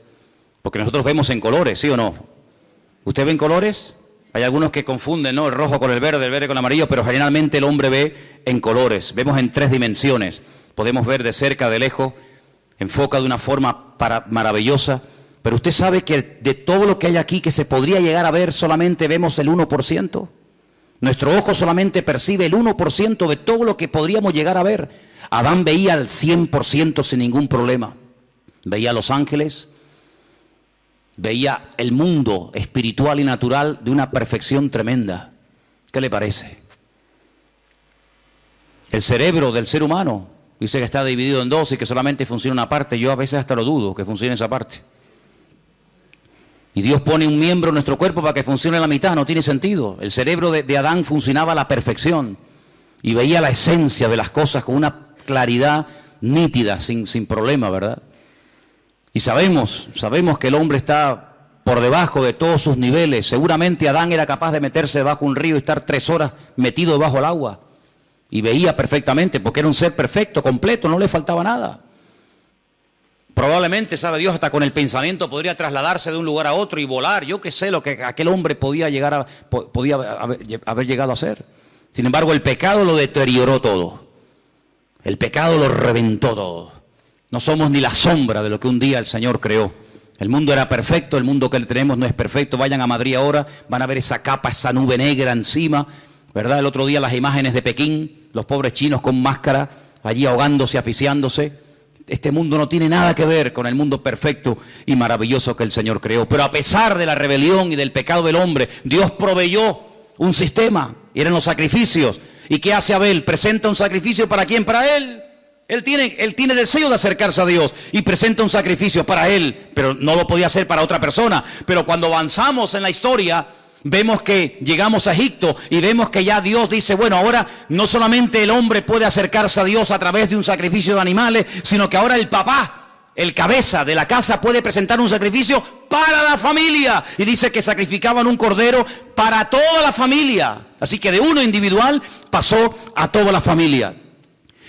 Porque nosotros vemos en colores, ¿sí o no? ¿Usted ve en colores? Hay algunos que confunden, ¿no? El rojo con el verde con el amarillo, pero generalmente el hombre ve en colores. Vemos en 3 dimensiones. Podemos ver de cerca, de lejos, enfoca de una forma maravillosa. Pero usted sabe que de todo lo que hay aquí que se podría llegar a ver, solamente vemos el 1%. Nuestro ojo solamente percibe el 1% de todo lo que podríamos llegar a ver. Adán veía al 100% sin ningún problema. Veía a los ángeles. Veía el mundo espiritual y natural de una perfección tremenda. ¿Qué le parece? El cerebro del ser humano dice que está dividido en 2 y que solamente funciona una parte. Yo a veces hasta lo dudo que funcione esa parte. Y Dios pone un miembro en nuestro cuerpo para que funcione la mitad. No tiene sentido. El cerebro de Adán funcionaba a la perfección y veía la esencia de las cosas con una claridad nítida, sin problema, ¿verdad? Y sabemos que el hombre está por debajo de todos sus niveles. Seguramente Adán era capaz de meterse debajo de un río y estar 3 horas metido debajo del agua. Y veía perfectamente, porque era un ser perfecto, completo, no le faltaba nada. Probablemente, sabe Dios, hasta con el pensamiento podría trasladarse de un lugar a otro y volar. Yo qué sé lo que aquel hombre podía haber llegado a hacer. Sin embargo, el pecado lo deterioró todo. El pecado lo reventó todo. No somos ni la sombra de lo que un día el Señor creó. El mundo era perfecto, el mundo que tenemos no es perfecto. Vayan a Madrid ahora, van a ver esa capa, esa nube negra encima, ¿verdad? El otro día las imágenes de Pekín, los pobres chinos con máscara, allí ahogándose, asfixiándose. Este mundo no tiene nada que ver con el mundo perfecto y maravilloso que el Señor creó. Pero a pesar de la rebelión y del pecado del hombre, Dios proveyó un sistema, y eran los sacrificios. ¿Y qué hace Abel? Presenta un sacrificio, ¿para quién? Para él. Él tiene deseo de acercarse a Dios y presenta un sacrificio para él, pero no lo podía hacer para otra persona. Pero cuando avanzamos en la historia, vemos que llegamos a Egipto y vemos que ya Dios dice, bueno, ahora no solamente el hombre puede acercarse a Dios a través de un sacrificio de animales, sino que ahora el papá el cabeza de la casa puede presentar un sacrificio para la familia. Y dice que sacrificaban un cordero para toda la familia. Así que de uno individual pasó a toda la familia.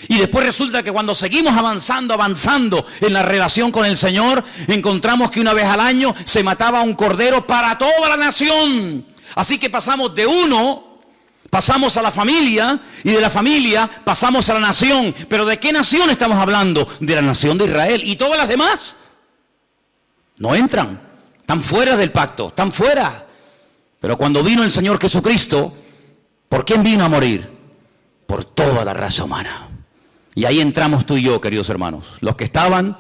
Y después resulta que cuando seguimos avanzando en la relación con el Señor, encontramos que una vez al año se mataba un cordero para toda la nación. Así que pasamos de uno, pasamos a la familia, y de la familia pasamos a la nación. Pero ¿de qué nación estamos hablando? De la nación de Israel. Y todas las demás no entran, están fuera del pacto, están fuera. Pero cuando vino el Señor Jesucristo, ¿por quién vino a morir? Por toda la raza humana. Y ahí entramos tú y yo, queridos hermanos, los que estaban,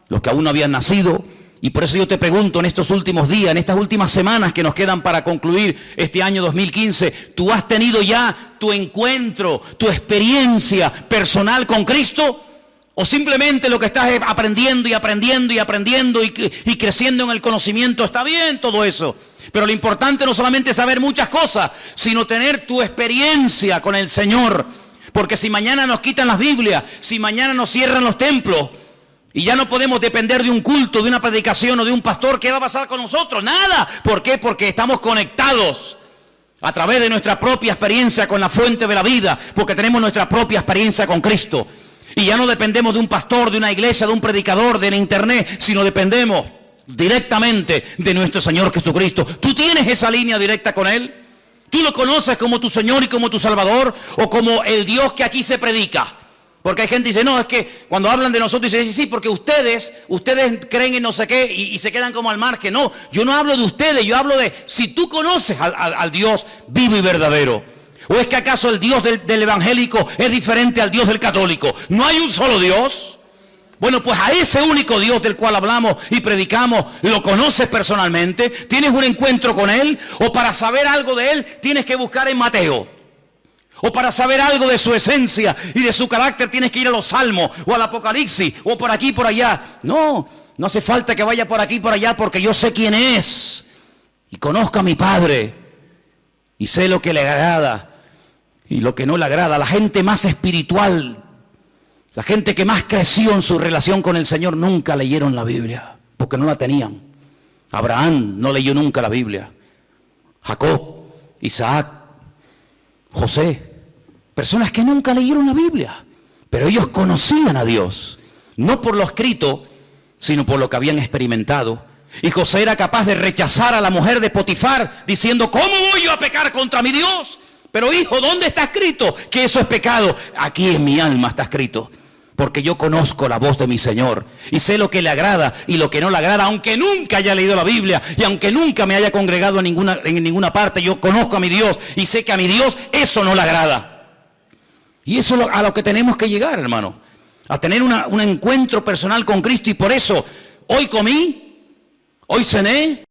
los que aún no habían nacido. Y por eso yo te pregunto en estos últimos días, en estas últimas semanas que nos quedan para concluir este año 2015, ¿tú has tenido ya tu encuentro, tu experiencia personal con Cristo? ¿O simplemente lo que estás es aprendiendo y creciendo en el conocimiento? Está bien todo eso, pero lo importante no solamente es saber muchas cosas, sino tener tu experiencia con el Señor. Porque si mañana nos quitan las Biblias, si mañana nos cierran los templos y ya no podemos depender de un culto, de una predicación o de un pastor, ¿qué va a pasar con nosotros? Nada. ¿Por qué? Porque estamos conectados a través de nuestra propia experiencia con la fuente de la vida, porque tenemos nuestra propia experiencia con Cristo. Y ya no dependemos de un pastor, de una iglesia, de un predicador, de la internet, sino dependemos directamente de nuestro Señor Jesucristo. ¿Tú tienes esa línea directa con Él? ¿Tú lo conoces como tu Señor y como tu Salvador? ¿O como el Dios que aquí se predica? Porque hay gente que dice, no, es que cuando hablan de nosotros, dicen, sí, porque ustedes creen en no sé qué y se quedan como al margen. No, yo no hablo de ustedes, yo hablo de si tú conoces al Dios vivo y verdadero. ¿O es que acaso el Dios del evangélico es diferente al Dios del católico? ¿No hay un solo Dios? Bueno, pues a ese único Dios del cual hablamos y predicamos, ¿lo conoces personalmente? ¿Tienes un encuentro con Él? ¿O para saber algo de Él tienes que buscar en Mateo? ¿O para saber algo de su esencia y de su carácter tienes que ir a los Salmos o al Apocalipsis o por aquí y por allá? No, no hace falta que vaya por aquí y por allá porque yo sé quién es y conozco a mi Padre y sé lo que le agrada y lo que no le agrada. La gente más espiritual, la gente que más creció en su relación con el Señor nunca leyeron la Biblia, porque no la tenían. Abraham no leyó nunca la Biblia. Jacob, Isaac, José, personas que nunca leyeron la Biblia, pero ellos conocían a Dios, no por lo escrito, sino por lo que habían experimentado. Y José era capaz de rechazar a la mujer de Potifar, diciendo, ¿cómo voy yo a pecar contra mi Dios? Pero hijo, ¿dónde está escrito que eso es pecado? Aquí en mi alma está escrito. Porque yo conozco la voz de mi Señor y sé lo que le agrada y lo que no le agrada, aunque nunca haya leído la Biblia y aunque nunca me haya congregado en ninguna parte, yo conozco a mi Dios y sé que a mi Dios eso no le agrada. Y eso es a lo que tenemos que llegar, hermano, a tener un encuentro personal con Cristo. Y por eso hoy comí, hoy cené,